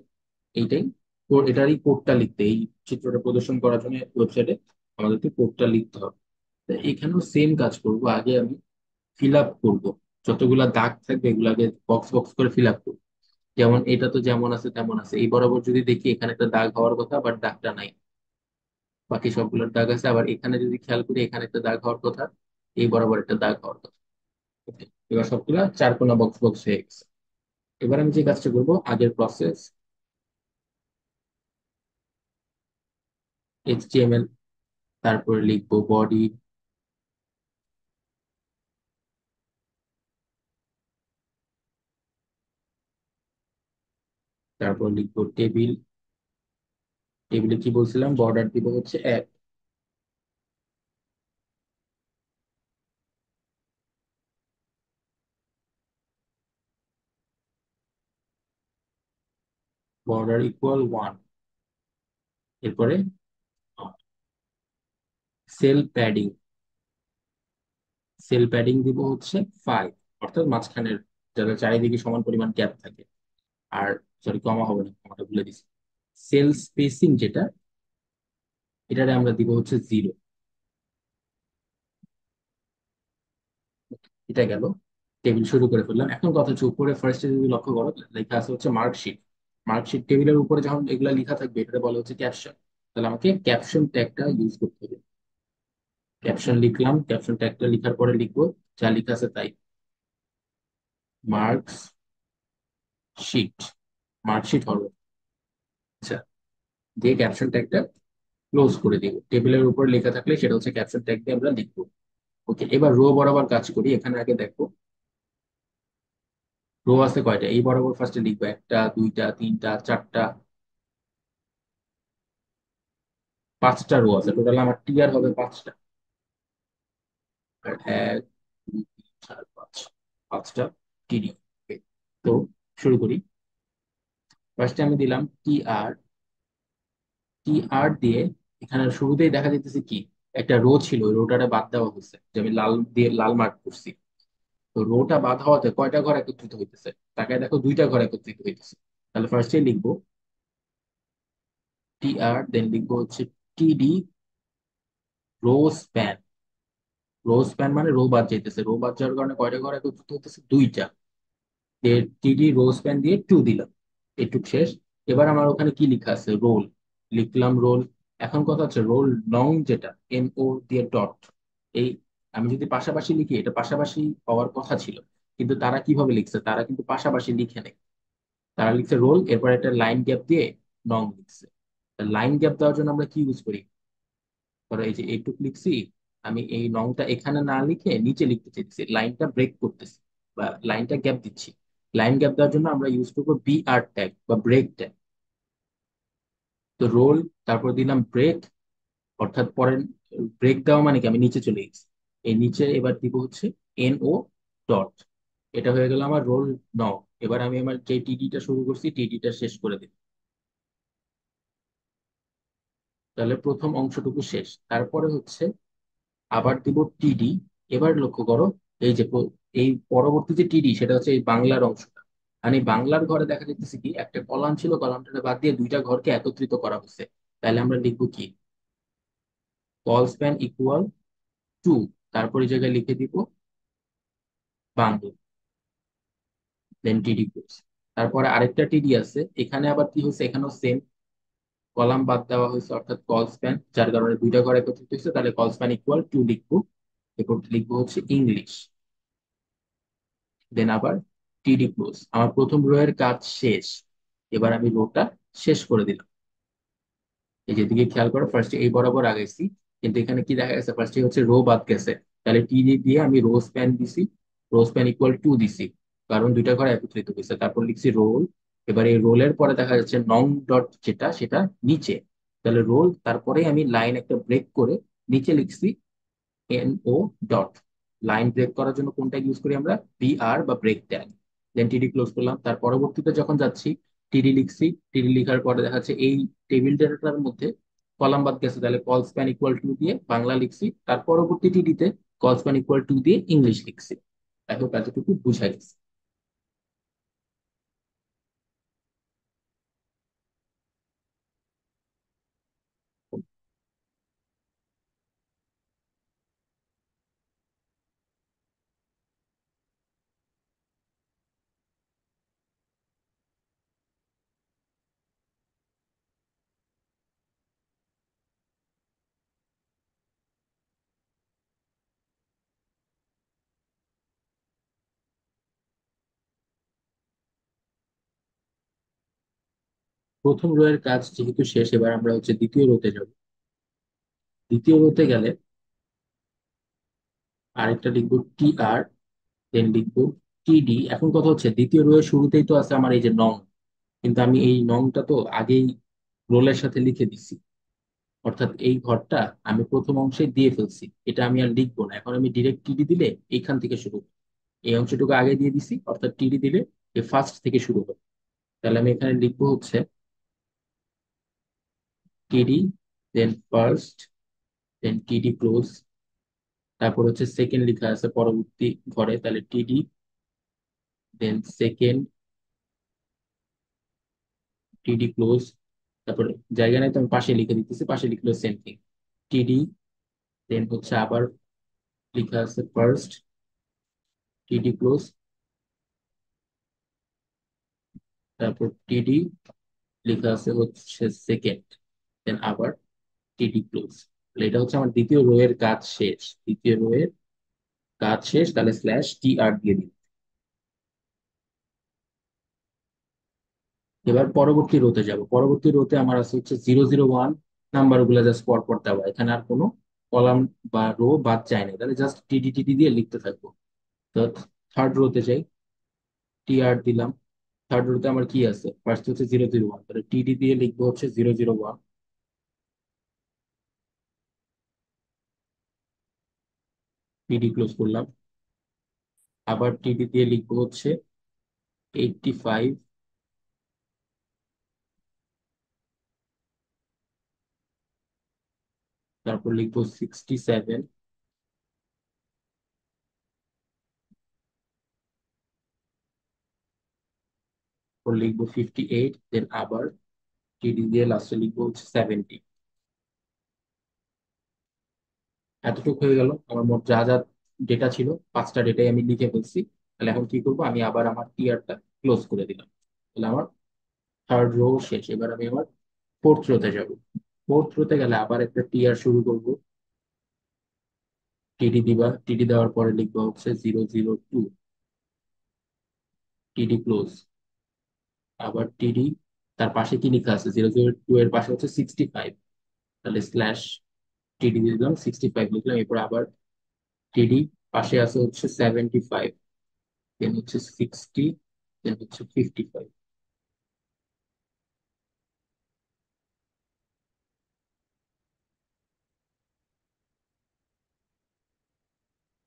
এইটাই এটারই কোডটা লিখতে, এই চিত্রটা প্রদর্শন করার জন্য ওয়েবসাইটে আমাদেরকে কোডটা লিখতে হবে। তো এখানেও সেম কাজ করব, আগে আমি ফিল আপ করবো, যতগুলা দাগ থাকবে এগুলাকে বক্স বক্স করে ফিল আপ করবো। যেমন এটা তো যেমন আছে তেমন আছে, এই বরাবর যদি দেখি এখানে একটা দাগ হওয়ার কথা বাট দাগটা নাই, বাকি সবগুলোর দাগ আছে। আবার এখানে যদি খেয়াল করি এখানে একটা দাগ হওয়ার কথা, এই বরাবর একটা দাগ হওয়ার কথা। Okay, এবার সবগুলা চার কোনা বক্স বক্স হয়ে গেছে। এবার আমি যে কাজটা করবো, আগের প্রসেস, HTML, তারপরে লিখবো বডি, তারপর লিখবো টেবিল। টেবিলে কি বলছিলাম, বর্ডার দিব হচ্ছে 1, বর্ডার ইকুয়াল 1। এরপরে সেল প্যাডিং, সেল প্যাডিং দিব হচ্ছে 5, অর্থাৎ মাঝখানের যাতে চারিদিকে সমান পরিমাণ গ্যাপ থাকে। আর সরি, কমা হবে না, কমাটা ভুলে দিছি। সেল স্পেসিং যেটা, এটারে আমরা দিব হচ্ছে 0। এটা গেল, টেবিল শুরু করে ফেললাম। এখন কথা হচ্ছে উপরে ফার্স্টে যদি লক্ষ্য করো লেখা আছে হচ্ছে মার্কশিট। মার্কশিট টেবিলের উপরে যখন এগুলা লেখা থাকবে এটা বলা হচ্ছে ক্যাপশন। তাহলে আমাকে ক্যাপশন ট্যাগটা ইউজ করতে হবে। ক্যাপশন লিখলাম, ক্যাপশন ট্যাগটা লেখার পরে লিখবো যা লেখা আছে তাই, মার্কস শিট, মার্কশিট হবে। আচ্ছা, দিয়ে ক্যাপশন ট্যাগটা ক্লোজ করে দিব। টেবিলের উপর লেখা থাকলে সেটা হচ্ছে ক্যাপশন ট্যাগ দিয়ে আমরা লিখবো। ওকে, এবার রো বরাবর কাজ করি। এখানে আগে দেখো রো আছে কয়টা, এই বরাবর ফার্স্টে লিখবো একটা, দুইটা, তিনটা, চারটা, 5টা রো আছে টোটাল, আমার টিআর হবে 5টা। আর 1, 2, 3, 4, 5, 5টা টিডি। তো শুরু করি। ফার্স্টে আমি দিলাম টিআর। টিআর দিয়ে এখানে শুরুতেই দেখা যাইতেছে কি একটা রো ছিল, ওই রোটারে বাদ দেওয়া হয়েছে, যে আমি লাল দিয়ে লাল মার্ক করছি। তো রোটা বাদ হওয়াতে কয়টা ঘর একত্রিত হইতেছে, তাকে দেখো 2টা ঘর একত্রিত হইতেছে। তাহলে ফার্স্টে লিখবো টিআর, দেন লিখবো হচ্ছে টিডি রো স্প্যান। রো স্প্যান মানে রো বাদ যাইতেছে, রো বাদ যাওয়ার কারণে কয়টা ঘর একত্রিত হইতেছে, 2টা। টিডি রো স্প্যান দিয়ে 2 দিলাম, এটুক শেষ। এবার আমার ওখানে কি লেখা আছে, রোল, লিখলাম রোল। এখন কথা হচ্ছে রোল নং যেটা, NO দিয়ে ডট, এই আমি যদি পাশাপাশি লিখি এটা পাশাপাশি হওয়ার কথা ছিল, কিন্তু তারা কিভাবে লিখছে, তারা কিন্তু পাশাপাশি লিখে নেই। তারা লিখছে রোল, এরপর একটা লাইন গ্যাপ দিয়ে নং লিখছে। লাইন গ্যাপ দেওয়ার জন্য আমরা কি ইউজ করি, ধরো এই যে এইটুক লিখছি, আমি এই নংটা এখানে না লিখে নিচে লিখতে চাইছি, লাইনটা ব্রেক করতেছি বা লাইনটা গ্যাপ দিচ্ছি। লাইন গ্যাপ দেওয়ার জন্য আমরা ইউজ করবো BR ট্যাগ বা ব্রেক ট্যাগ। তো রোল, তারপর দিলাম ব্রেক, অর্থাৎ পরের ব্রেক দেওয়া মানে কি আমি নিচে চলে গেছি, এই নিচে এবার দিব হচ্ছে NO ডট। এটা হয়ে গেল আমার রোল নং। এবার আমি আমার যে টিডিটা শুরু করছি টিডিটা শেষ করে দিই। তাহলে প্রথম অংশটুকু শেষ। তারপরে হচ্ছে আবার দিব টিডি। এবার লক্ষ্য করো এই যে এই পরবর্তী যে টিডি সেটা হচ্ছে এই বাংলার অংশটা। মানে বাংলার ঘরে দেখা যাচ্ছে কি একটা কলাম ছিল, কলামটা বাদ দিয়ে 2টা ঘরকে একত্রিত করা হচ্ছে। তাহলে আমরা লিখবো কি, কল স্প্যান ইকুয়াল 2, তারপর এই জায়গায় লিখে দিব বাংলা, দেন টিডি ক্লোজ। তারপরে আরেকটা টিডি আছে, এখানে আবার কি হয়েছে, এখানেও সেম কলাম বাদ দেওয়া হয়েছে, অর্থাৎ কল স্প্যান, যার কারণে 2টা ঘর একত্রিত হয়েছে। তাহলে কল স্প্যান ইকুয়াল 2 লিখবো। এরপর লিখবো হচ্ছে ইংলিশ, দেন আবার টিডি ক্লোজ। আমার প্রথম রো এর কাজ শেষ। এবার আমি রোটা শেষ করে দিলাম। এই যে দিকে খেয়াল করো, ফার্স্টে এই বরাবর আগাইছি, কিন্তু এখানে কি দেখা গেছে, ফার্স্টে হচ্ছে রো বাদ গেছে। তাহলে টিডি দিয়ে আমি রো স্প্যান দিছি, রো স্প্যান ইকুয়াল 2 দিছি, কারণ 2টা ঘর একত্রিত হয়েছে। তারপর লিখছি রোল। এবার এই রোলের পরে দেখা যাচ্ছে নং ডট যেটা সেটা নিচে, তাহলে রোল, তারপরে আমি লাইন একটা ব্রেক করে নিচে লিখছি NO ডট। লাইন ব্রেক করার জন্য কোনটা ইউজ করি আমরা, BR বা ব্রেক ট্যাগ। দেন টিডি ক্লোজ করলাম। তার পরবর্তীতে যখন যাচ্ছি টিডি লিখছি, টিডি লিখার পরে দেখা যাচ্ছে এই টেবিল ডেটাটার মধ্যে কলাম বাদ গেছে, তাহলে কল স্প্যান ইকুয়াল 2 দিয়ে বাংলা লিখছি। তার পরবর্তী টিডিতে কল স্প্যান ইকুয়াল 2 দিয়ে ইংলিশ লিখছি। আই হোপ এতটুকু বুঝাই গেছে। প্রথম রো এর কাজ যেহেতু শেষ, এবার আমরা হচ্ছে দ্বিতীয় রোতে যাব। দ্বিতীয় রোতে গেলে আরেকটা লিখবো টি আর, দেন লিখবো টিডি। এখন কথা হচ্ছে দ্বিতীয় রো এর শুরুতেই তো আছে আমার এই যে নং, কিন্তু আমি এই নংটা তো আগেই রোলের সাথে লিখে দিছি। অর্থাৎ এই ঘরটা আমি প্রথম অংশে দিয়ে ফেলছি, এটা আমি আর লিখবো না। এখন আমি ডিরেক্ট টিডি দিলে এইখান থেকে শুরু হবে। এই অংশটুকু আগে দিয়ে দিছি, অর্থাৎ টিডি দিলে এই ফার্স্ট থেকে শুরু হবে। তাহলে আমি এখানে লিখবো হচ্ছে টিডি, দেন ফার্স্ট, দেন টিডি ক্লোজ। তারপর হচ্ছে সেকেন্ড লেখা আছে পরবর্তী ঘরে, তাহলে টিডি, দেন সেকেন্ড, টিডি ক্লোজ। তারপর জায়গা নাই তো আমি পাশে লিখে দিতেছি, পাশে লিখলো সেম থিং, টিডি, দেন হচ্ছে আবার লেখা আছে ফার্স্ট, টিডি ক্লোজ, তারপর টিডি লেখা আছে হচ্ছে সেকেন্ড, দেন আবার টিডি ক্লোজ। এটা হচ্ছে আমার দ্বিতীয় রো এর কাজ শেষ। দ্বিতীয় রো এর কাজ শেষ, তাহলে স্ল্যাশ টি আর দিয়ে দিই। এবার পরবর্তী রোতে যাব। পরবর্তী রোতে আমার আছে হচ্ছে 001 নাম্বার গুলো জাস্ট পর পর দেওয়া, এখানে আর কোনো কলাম বা রো বাদ যায় না, তাহলে জাস্ট টিডি টিডি দিয়ে লিখতে থাকবো। তো থার্ড রোতে যাই, টি আর দিলাম। থার্ড রোতে আমার কি আছে, ফার্স্ট হচ্ছে 001, তাহলে টিডি দিয়ে লিখবো হচ্ছে 001, টিডি ক্লোজ করলাম। আবার টিডি দিয়ে লিখবো হচ্ছে 85, তারপর লিখবো 67, তারপর লিখবো 58, দেন আবার টিডি দিয়ে লাস্টে লিখবো হচ্ছে 70। এতটুকু হয়ে গেল আমার মোট যা যা ডেটা ছিল, পাঁচটা ডেটাই আমি লিখে ফেলছি। তাহলে এখন কি করবো, আমি আবার আমার টিআরটা ক্লোজ করে দিলাম। তাহলে আমার থার্ড রো শেষ। এবার আমি আমার ফোর্থ রোতে যাব। ফোর্থ রোতে গেলে আবার একটা টিআর শুরু করব, টিডি দিবা, টিডি দেওয়ার পরে লিখবা হচ্ছে 002, টিডি ক্লোজ। আবার টিডি, তার পাশে কি লেখা আছে, 002 এর পাশে হচ্ছে 65, তাহলে স্ল্যাশ টিডি দিয়ে দিলাম, 65 লিখলাম। এরপর আবার টিডি, পাশে আছে হচ্ছে 75, দেন হচ্ছে 60, দেন হচ্ছে 55।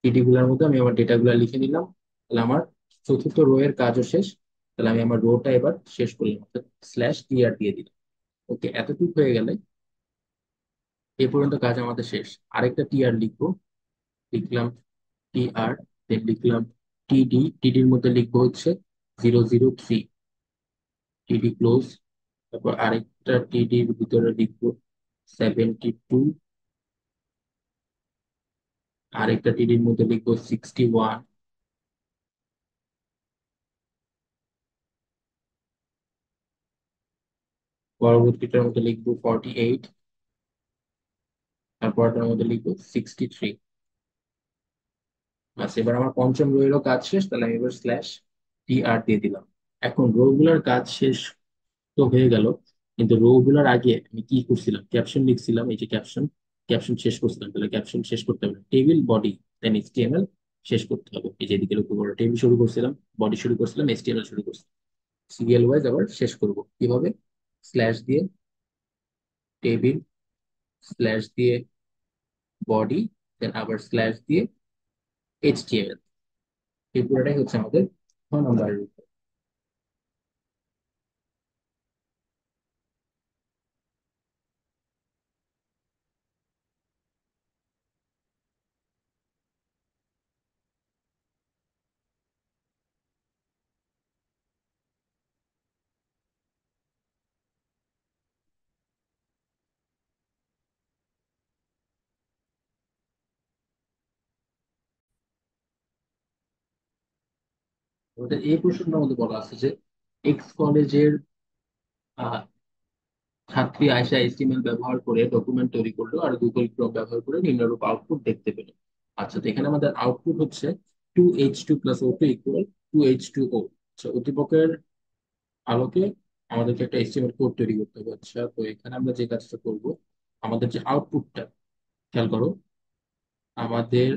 টিডি গুলার মধ্যে আমি আমার ডেটা গুলা লিখে নিলাম। তাহলে আমার চতুর্থ রো এর কাজও শেষ। তাহলে আমি আমার রোটা এবার শেষ করলাম, অর্থাৎ স্ল্যাশ টিআর দিয়ে দিলাম। ওকে, এতটুকু হয়ে গেলে এই পর্যন্ত কাজ আমাদের শেষ। আরেকটা টিআর লিখবো, লিখলাম টিআর, দেন লিখলাম টিডি, টিডির মধ্যে লিখবো হচ্ছে 003, টিডি ক্লোজ। তারপর আরেকটা টিডির ভিতরে লিখবো 72, আরেকটা টিডির মধ্যে লিখবো 61, পরবর্তীটার মধ্যে লিখবো 48, তারপরটার মধ্যে লিখবো 63। আচ্ছা, এবার আমার পঞ্চম রো এরও কাজ শেষ, তাহলে আমি এবার স্ল্যাশ টি আর দিয়ে দিলাম। এখন রো গুলার কাজ শেষ তো হয়ে গেল, কিন্তু রো গুলার আগে আমি কি করছিলাম, ক্যাপশন লিখছিলাম। এই যে ক্যাপশন, ক্যাপশন শেষ করছিলাম। তাহলে ক্যাপশন শেষ করতে হবে, টেবিল বডি দেন এইচটিএমএল শেষ করতে হবে। এই যে এদিকে লক্ষ্য করো, টেবিল শুরু করছিলাম, বডি শুরু করছিলাম, এইচটিএমএল শুরু করছিলাম। সিরিয়াল ওয়াইজ আবার শেষ করব কিভাবে, স্ল্যাশ দিয়ে টেবিল, স্ল্যাশ দিয়ে বডি, দেন আবার স্ল্যাশ দিয়ে এইচটিএমএল। এই পুরোটাই হচ্ছে আমাদের 6 নম্বরের। আমাদের এই প্রশ্নটার মধ্যে বলা আছে যে এক্স কলেজের ছাত্রী আয়শা এইচটিএমএল ব্যবহার করে ডকুমেন্ট তৈরি করলো আর গুগল ক্রোম ব্যবহার করে নিম্নরূপ আউটপুট দেখতে পেল। আচ্ছা, তো এখানে আমাদের আউটপুট হচ্ছে 2H2 + O2 ইকুয়াল 2H2O। আচ্ছা, উদ্দীপকের আলোকে আমাদেরকে একটা এইচটিএমএল কোড তৈরি করতে হবে। আচ্ছা, তো এখানে আমরা যে কাজটা করব, আমাদের যে আউটপুটটা, খেয়াল করো, আমাদের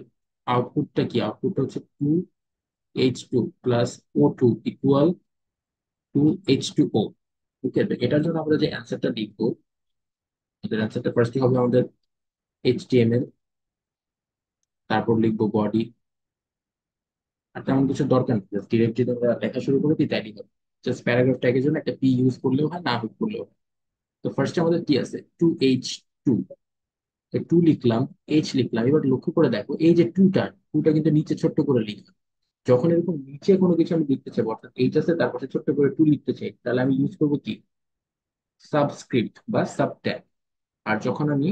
আউটপুটটা কি, আউটপুটটা হচ্ছে 2H2 + O2 ইকুয়াল 2H2O। ওকে, তো এটার জন্য আমরা যে অ্যান্সারটা লিখবো, এটার অ্যান্সারটা ফার্স্টে হবে আমাদের এইচটিএমএল, তারপর লিখবো বডি। আর তেমন কিছু দরকার নেই, জাস্ট ডিরেক্ট যদি আমরা লেখা শুরু করে দিই তাইলে হবে। জাস্ট প্যারাগ্রাফ ট্যাগের জন্য একটা পি ইউজ করলেও হয়, না ইউজ করলেও হয়। তো ফার্স্টে আমাদের কি আছে, 2H2, টু লিখলাম, এইচ লিখলাম। এবার লক্ষ্য করে দেখো এই যে টুটা কিন্তু নিচে ছোট্ট করে লিখলাম। যখন এরকম নিচে কোনো কিছু আমি লিখতে চাই, অর্থাৎ এইচ আছে তার পাশে ছোট্ট করে টু লিখতে চাই, তাহলে আমি ইউজ করবো কি, সাবস্ক্রিপ্ট বা সাবট্যাগ। আর যখন আমি,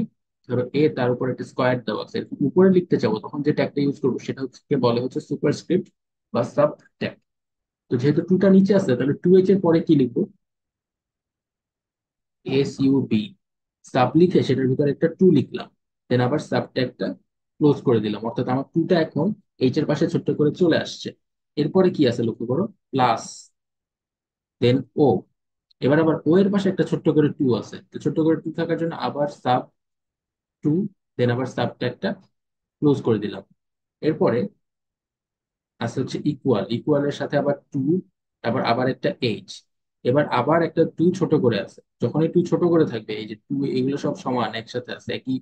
ধরো এ তার উপর একটা স্কোয়ার দেওয়া আছে এরকম উপরে লিখতে চাবো, তখন যে ট্যাগটা ইউজ করবো সেটা হচ্ছে বলে হচ্ছে সুপারস্ক্রিপ্ট বা সাবট্যাগ। তো যেহেতু টুটা নিচে আছে, তাহলে 2H এর পরে কি লিখবো, SUB। সাব লিখে সেটার ভিতরে একটা টু লিখলাম, দেন আবার সাবট্যাগটা ক্লোজ করে দিলাম, অর্থাৎ আমার টুটা এখন এইচ এর পাশে ছোট্ট করে চলে আসছে। এরপরে কি আছে লক্ষ্য করো, প্লাস, দেন ও। এবার আবার ও এর পাশে একটা ছোট্ট করে টু আছে, তো ছোট্ট করে টু থাকার জন্য আবার সাব টু, দেন আবার সাবট্যাগটা ক্লোজ করে দিলাম। এরপরে আছে হচ্ছে ইকুয়াল, ইকুয়ালের সাথে আবার টু, তারপর আবার একটা এইচ। এবার আবার একটা টু ছোট করে আছে, যখন এই টু ছোট করে থাকবে, এই যে টু এগুলো সব সমান একসাথে আছে একই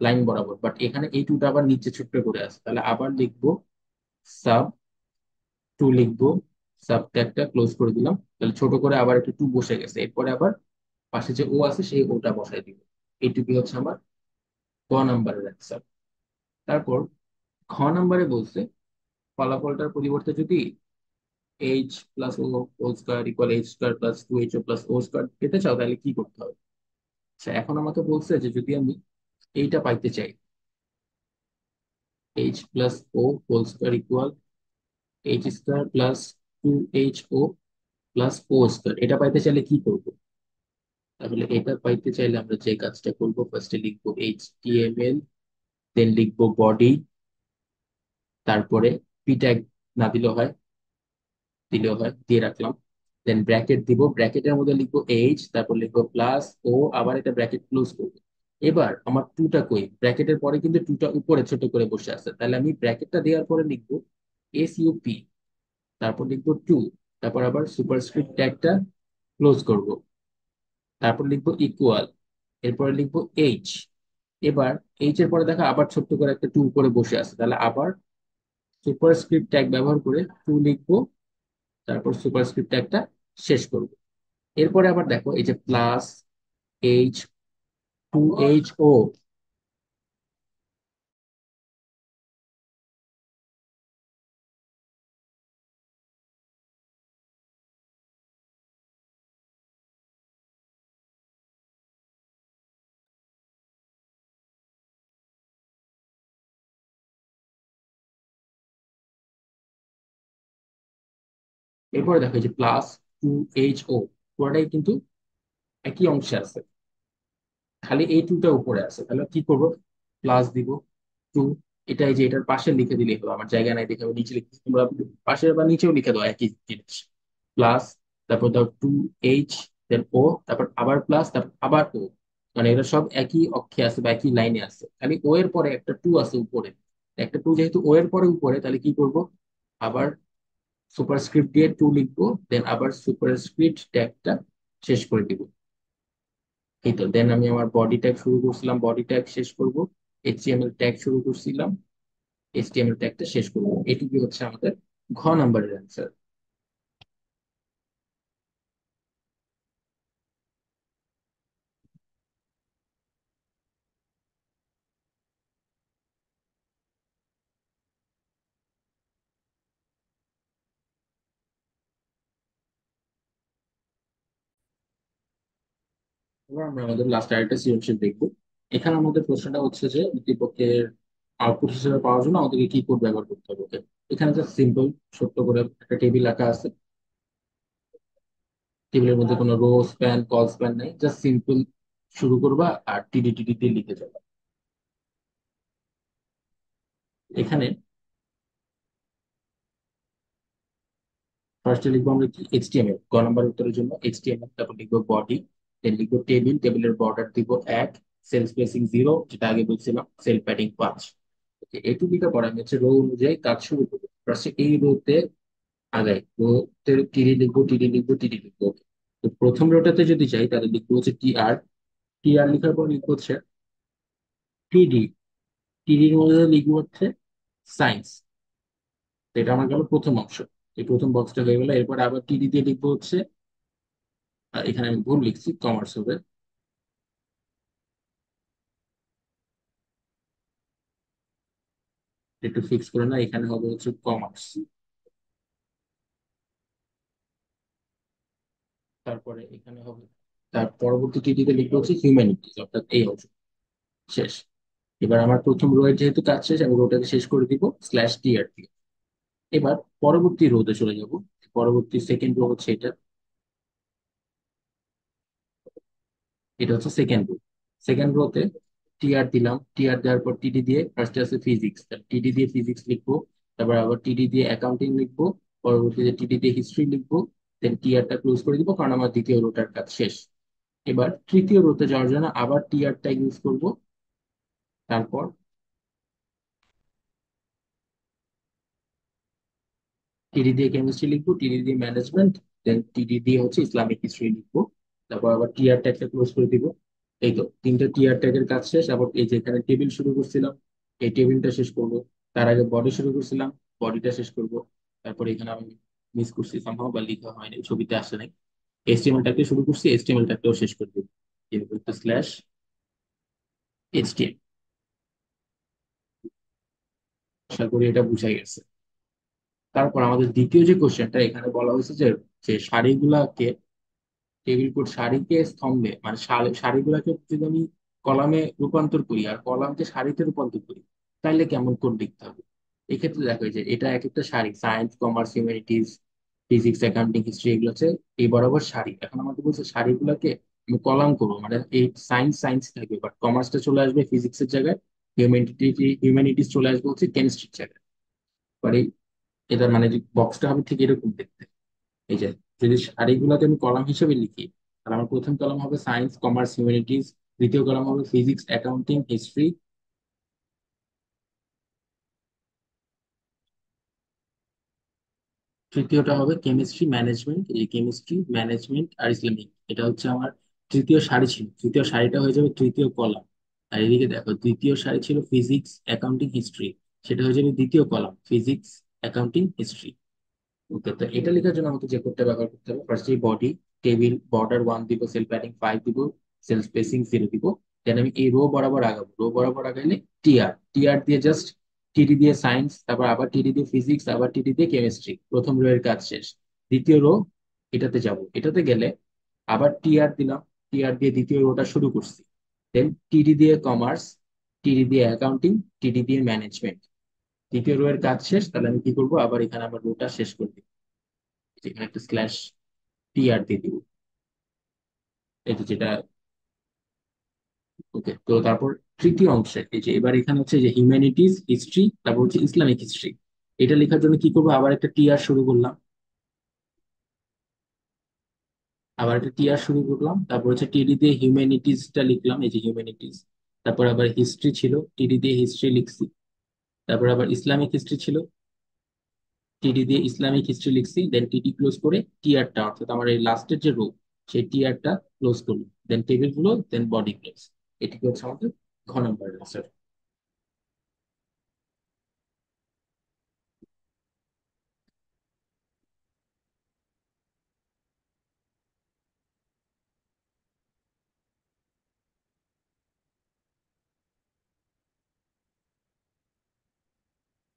লাইন বরাবর, বাট এখানে এই টুটা আবার নিচে ছোট্ট করে আছে, তাহলে আবার লিখবো সাব টু লিখবো, সাবট্যাগটা ক্লোজ করে দিলাম, তাহলে ছোট করে আবার একটা টু বসে গেছে। এরপরে আবার পাশে যে ও আছে সেই ওটা বসাই দিব। এইটুকুই হচ্ছে আমার ক নাম্বারের অ্যান্সার। তারপর খ নাম্বারে বলছে ফলাফলটার পরিবর্তে যদি H+O² = H² + 2HO + O² পেতে চাও তাহলে কি করতে হবে। আচ্ছা, এখন আমাকে বলছে যে যদি আমি এইটা পাইতে চাই, H+O² = H² + 2HO + O², এটা পাইতে চাইলে কি করব। তাহলে এটা পাইতে চাইলে আমরা যে কাজটা করব, ফার্স্টে লিখবো HTML, দেন লিখবো বডি, তারপরে পি ট্যাগ না দিলেও হয়, দিলেও হয়, দিয়ে রাখলাম। দেন ব্র্যাকেট দিব, ব্র্যাকেটের মধ্যে লিখবো এইচ, তারপর লিখবো প্লাস ও, আবার একটা ব্র্যাকেট ক্লোজ করবো। এবার আমার টুটা কই, ব্র্যাকেটের পরে কিন্তু টুটা উপরে ছোট করে বসে আছে, তাহলে আমি ব্র্যাকেটটা দেওয়ার পরে লিখবো SUP, তারপর লিখবো টু, তারপর আবার সুপারস্ক্রিপ্ট ট্যাগটা ক্লোজ করব, তারপর লিখবো ইকুয়াল, এরপরে লিখবো এইচ। এবার এইচ এর পরে দেখা আবার ছোট্ট করে একটা টু উপরে বসে আছে, তাহলে আবার সুপারস্ক্রিপ্ট ট্যাগ ব্যবহার করে টু লিখবো, তারপর সুপারস্ক্রিপ্ট ট্যাগটা শেষ করব। এরপরে আবার দেখো এই যে প্লাস H2HO। এরপরে দেখো এই যে +2HO, পুরোটাই কিন্তু একই অংশে আছে, খালি এই টুটা উপরে আছে। তাহলে কি করব, প্লাস দিব টু, এটা এই যে এটার পাশে লিখে দিলেই হবে, আমার জায়গা নাই দেখে আমি নিচে লিখছি, তোমরা পাশে বা নিচেও লিখে দাও একই জিনিস। প্লাস, তারপর দাও 2H, দেন ও, তারপর আবার প্লাস, তারপর আবার ও। মানে এটা সব একই অক্ষে আছে বা একই লাইনে আছে, খালি ও এর পরে একটা টু আছে উপরে। একটা টু যেহেতু ও এর পরে উপরে, তাহলে কি করব, আবার সুপারস্ক্রিপ্ট দিয়ে টু লিখবো, দেন আবার সুপারস্ক্রিপ্ট ট্যাগটা শেষ করে দিব। এই তো, দেন আমি আমার বডি ট্যাগ শুরু করছিলাম, বডি ট্যাগ শেষ করব, HTML ট্যাগ শুরু করছিলাম, HTML ট্যাগটা শেষ করব। এটুকুই হচ্ছে আমাদের ঘ নাম্বারের অ্যান্সার। এবার আমরা আমাদের লাস্ট আরেকটা সৃজনশীল দেখবো। এখানে আমাদের প্রশ্নটা হচ্ছে যে উদ্দীপকের আউটপুট হিসেবে পাওয়ার জন্য আমাদেরকে কি কোড ব্যবহার করতে হবে। Okay? এখানে জাস্ট সিম্পল ছোট্ট করে একটা টেবিল রাখা আছে। টেবিলের মধ্যে কোনো রো স্প্যান কল স্প্যান নাই, জাস্ট সিম্পল শুরু করবা আর টিডি টিডি দিয়ে লিখে যাবা। এখানে ফার্স্টে লিখবো আমরা কি এইচটিএমএল, ক নাম্বার উত্তরের জন্য এইচটিএমএল, তারপর লিখবো বডি, দেন লিখবো টেবিল, টেবিলের বর্ডার দিব 1, সেল স্পেসিং 0 যেটা আগে বলছিলাম, সেল প্যাডিং 5। ওকে, এটুকু লিখার পর আমি হচ্ছে রো অনুযায়ী কাজ শুরু করবো। ফার্স্টে এই রোতে আগাই, রোতে টিডি লিখবো, টিডি লিখবো, টিডি লিখবো। Okay? তো প্রথম রোটাতে যদি যাই তাহলে লিখবো হচ্ছে টিআর, টিআর লেখার পর লিখবো হচ্ছে টিডি, টিডির মধ্যে লিখবো হচ্ছে সায়েন্স। এটা আমার গেল প্রথম অংশ, এই প্রথম বক্সটা হয়ে গেল। এরপর আবার টিডি দিয়ে লিখবো হচ্ছে, এখানে আমি ভুল লিখছি, কমার্স হবে, একটু ফিক্স করে না, এখানে হবে হচ্ছে কমার্স। তারপরে এখানে হবে, তার পরবর্তী টিডিতে লিখবো হচ্ছে হিউম্যানিটিজ, অর্থাৎ এই অংশ শেষ। এবার আমার প্রথম রো এর যেহেতু কাজ শেষ, আমি রোটাকে শেষ করে দিব স্ল্যাশ টিআর দিয়ে। এবার পরবর্তী রোতে চলে যাব। পরবর্তী সেকেন্ড রো হচ্ছে এটা, এটা হচ্ছে সেকেন্ড রো। সেকেন্ড রোতে টিআর দিলাম, টিআর দেওয়ার পর টিডি দিয়ে ফার্স্টে আছে ফিজিক্স, টিডি দিয়ে ফিজিক্স লিখবো। তারপর আবার টিডি দিয়ে অ্যাকাউন্টিং লিখবো। পরবর্তীতে টিডি দিয়ে হিস্ট্রি লিখবো। দেন টিআরটা ক্লোজ করে দিব, কারণ আমার দ্বিতীয় রোটার কাজ শেষ। এবার তৃতীয় রোতে যাওয়ার জন্য আবার টিআরটা ইউজ করব। তারপর টিডি দিয়ে কেমিস্ট্রি লিখবো, টিডি দিয়ে ম্যানেজমেন্ট, দেন টিডি দিয়ে হচ্ছে ইসলামিক হিস্ট্রি লিখবো। তারপর আবার টিআর ট্যাগটা ক্লোজ করে দিব। এই তো তিনটা টিআর ট্যাগের কাজ শেষ। আবার এই যে এখানে টেবিল শুরু করছিলাম, এই টেবিলটা শেষ করব। তার আগে বডি শুরু করছিলাম, বডিটা শেষ করব। তারপরে এখানে আমি মিস করছি সম্ভব, বা লিখা হয়নি, ছবিতে আসে নাই, এইচটিএমএলটাকে শুরু করছি, এইচটিএমএলটাকেও শেষ করে দিব। এরপর একটা স্ল্যাশ এইচটিএম। আশা করি এটা বুঝাই গেছে। তারপর আমাদের দ্বিতীয় যে কোশ্চেনটা, এখানে বলা হয়েছে যে যে সারিগুলাকে, টেবিল কোড সারিকে স্তম্ভে, মানে সারিগুলাকে যদি আমি কলামে রূপান্তর করি আর কলামকে সারিতে রূপান্তর করি, তাহলে কেমন কোড লিখতে হবে। এক্ষেত্রে দেখো যে এটা এক একটা সারি, science commerce humanities physics accounting history, এগুলো হচ্ছে এই বরাবর সারি। এখন আমাদের বলছে সারিগুলোকে আমি কলাম করবো, মানে এই সায়েন্স সায়েন্স থাকবে, বাট কমার্সটা চলে আসবে ফিজিক্সের জায়গায়, হিউম্যানিটিজ চলে আসবে হচ্ছে কেমিস্ট্রির জায়গায়। এবার এটা মানে বক্সটা হবে ঠিক এরকম দেখতে। এই যে যদি সারিগুলোকে আমি কলাম হিসেবে লিখি, তাহলে আমার প্রথম কলাম হবে সায়েন্স কমার্স হিউম্যানিটিজ, দ্বিতীয় কলাম হবে ফিজিক্স অ্যাকাউন্টিং হিস্ট্রি, তৃতীয়টা হবে কেমিস্ট্রি ম্যানেজমেন্ট, এই কেমিস্ট্রি ম্যানেজমেন্ট আর ইসলামিক। এটা হচ্ছে আমার তৃতীয় সারি ছিল, তৃতীয় সারিটা হয়ে যাবে তৃতীয় কলাম। আর এদিকে দেখো দ্বিতীয় সারি ছিল ফিজিক্স অ্যাকাউন্টিং হিস্ট্রি, সেটা হয়ে যাবে দ্বিতীয় কলাম ফিজিক্স অ্যাকাউন্টিং হিস্ট্রি। ওকে, তো এটা লেখার জন্য আমাকে যে কোডটা ব্যবহার করতে হবে, ফার্স্টে বডি, টেবিল বর্ডার 1 দিব, সেল প্যাডিং 5 দিব, সেল স্পেসিং 0 দিব। দেন আমি এই রো বরাবর আগাবো, রো বরাবর আগাইলে টিআর, টিআর দিয়ে জাস্ট টিডি দিয়ে সায়েন্স, তারপর আবার টিডি দিয়ে ফিজিক্স, আবার টিডি দিয়ে কেমিস্ট্রি, প্রথম রো এর কাজ শেষ। দ্বিতীয় রো এটাতে যাব, এটাতে গেলে আবার টিআর দিলাম, টিআর দিয়ে দ্বিতীয় রোটা শুরু করছি। দেন টিডি দিয়ে কমার্স, টিডি দিয়ে অ্যাকাউন্টিং, টিডি দিয়ে ম্যানেজমেন্ট, দ্বিতীয় রো এর কাজ শেষ। তাহলে আমি কি করবো, আবার এখানে আমার রোটা শেষ করে দিব, এখানে একটা স্ল্যাশ টিআর দিয়ে দিব। এই তো যেটা। ওকে, তো তারপর তৃতীয় অংশে এই যে এবার এখানে হচ্ছে যে হিউম্যানিটিজ হিস্ট্রি, তারপর হচ্ছে ইসলামিক হিস্ট্রি, এটা লেখার জন্য কি করবো, আবার একটা টিআর শুরু করলাম, আবার একটা টিআর শুরু করলাম। তারপর হচ্ছে টিডি দিয়ে হিউম্যানিটিজটা লিখলাম, এই যে হিউম্যানিটিজ। তারপর আবার হিস্ট্রি ছিল, টিডি দিয়ে হিস্ট্রি লিখছি। তারপর আবার ইসলামিক হিস্ট্রি ছিল, টিডি দিয়ে ইসলামিক হিস্ট্রি লিখছি। দেন টিডি ক্লোজ করে টিআরটা, অর্থাৎ আমার এই লাস্টের যে রো, সেই টিআরটা ক্লোজ করলাম। দেন টেবিল গুলো, দেন বডি ক্লোজ। এটি হচ্ছে আমাদের ঘ নম্বরের আনসার।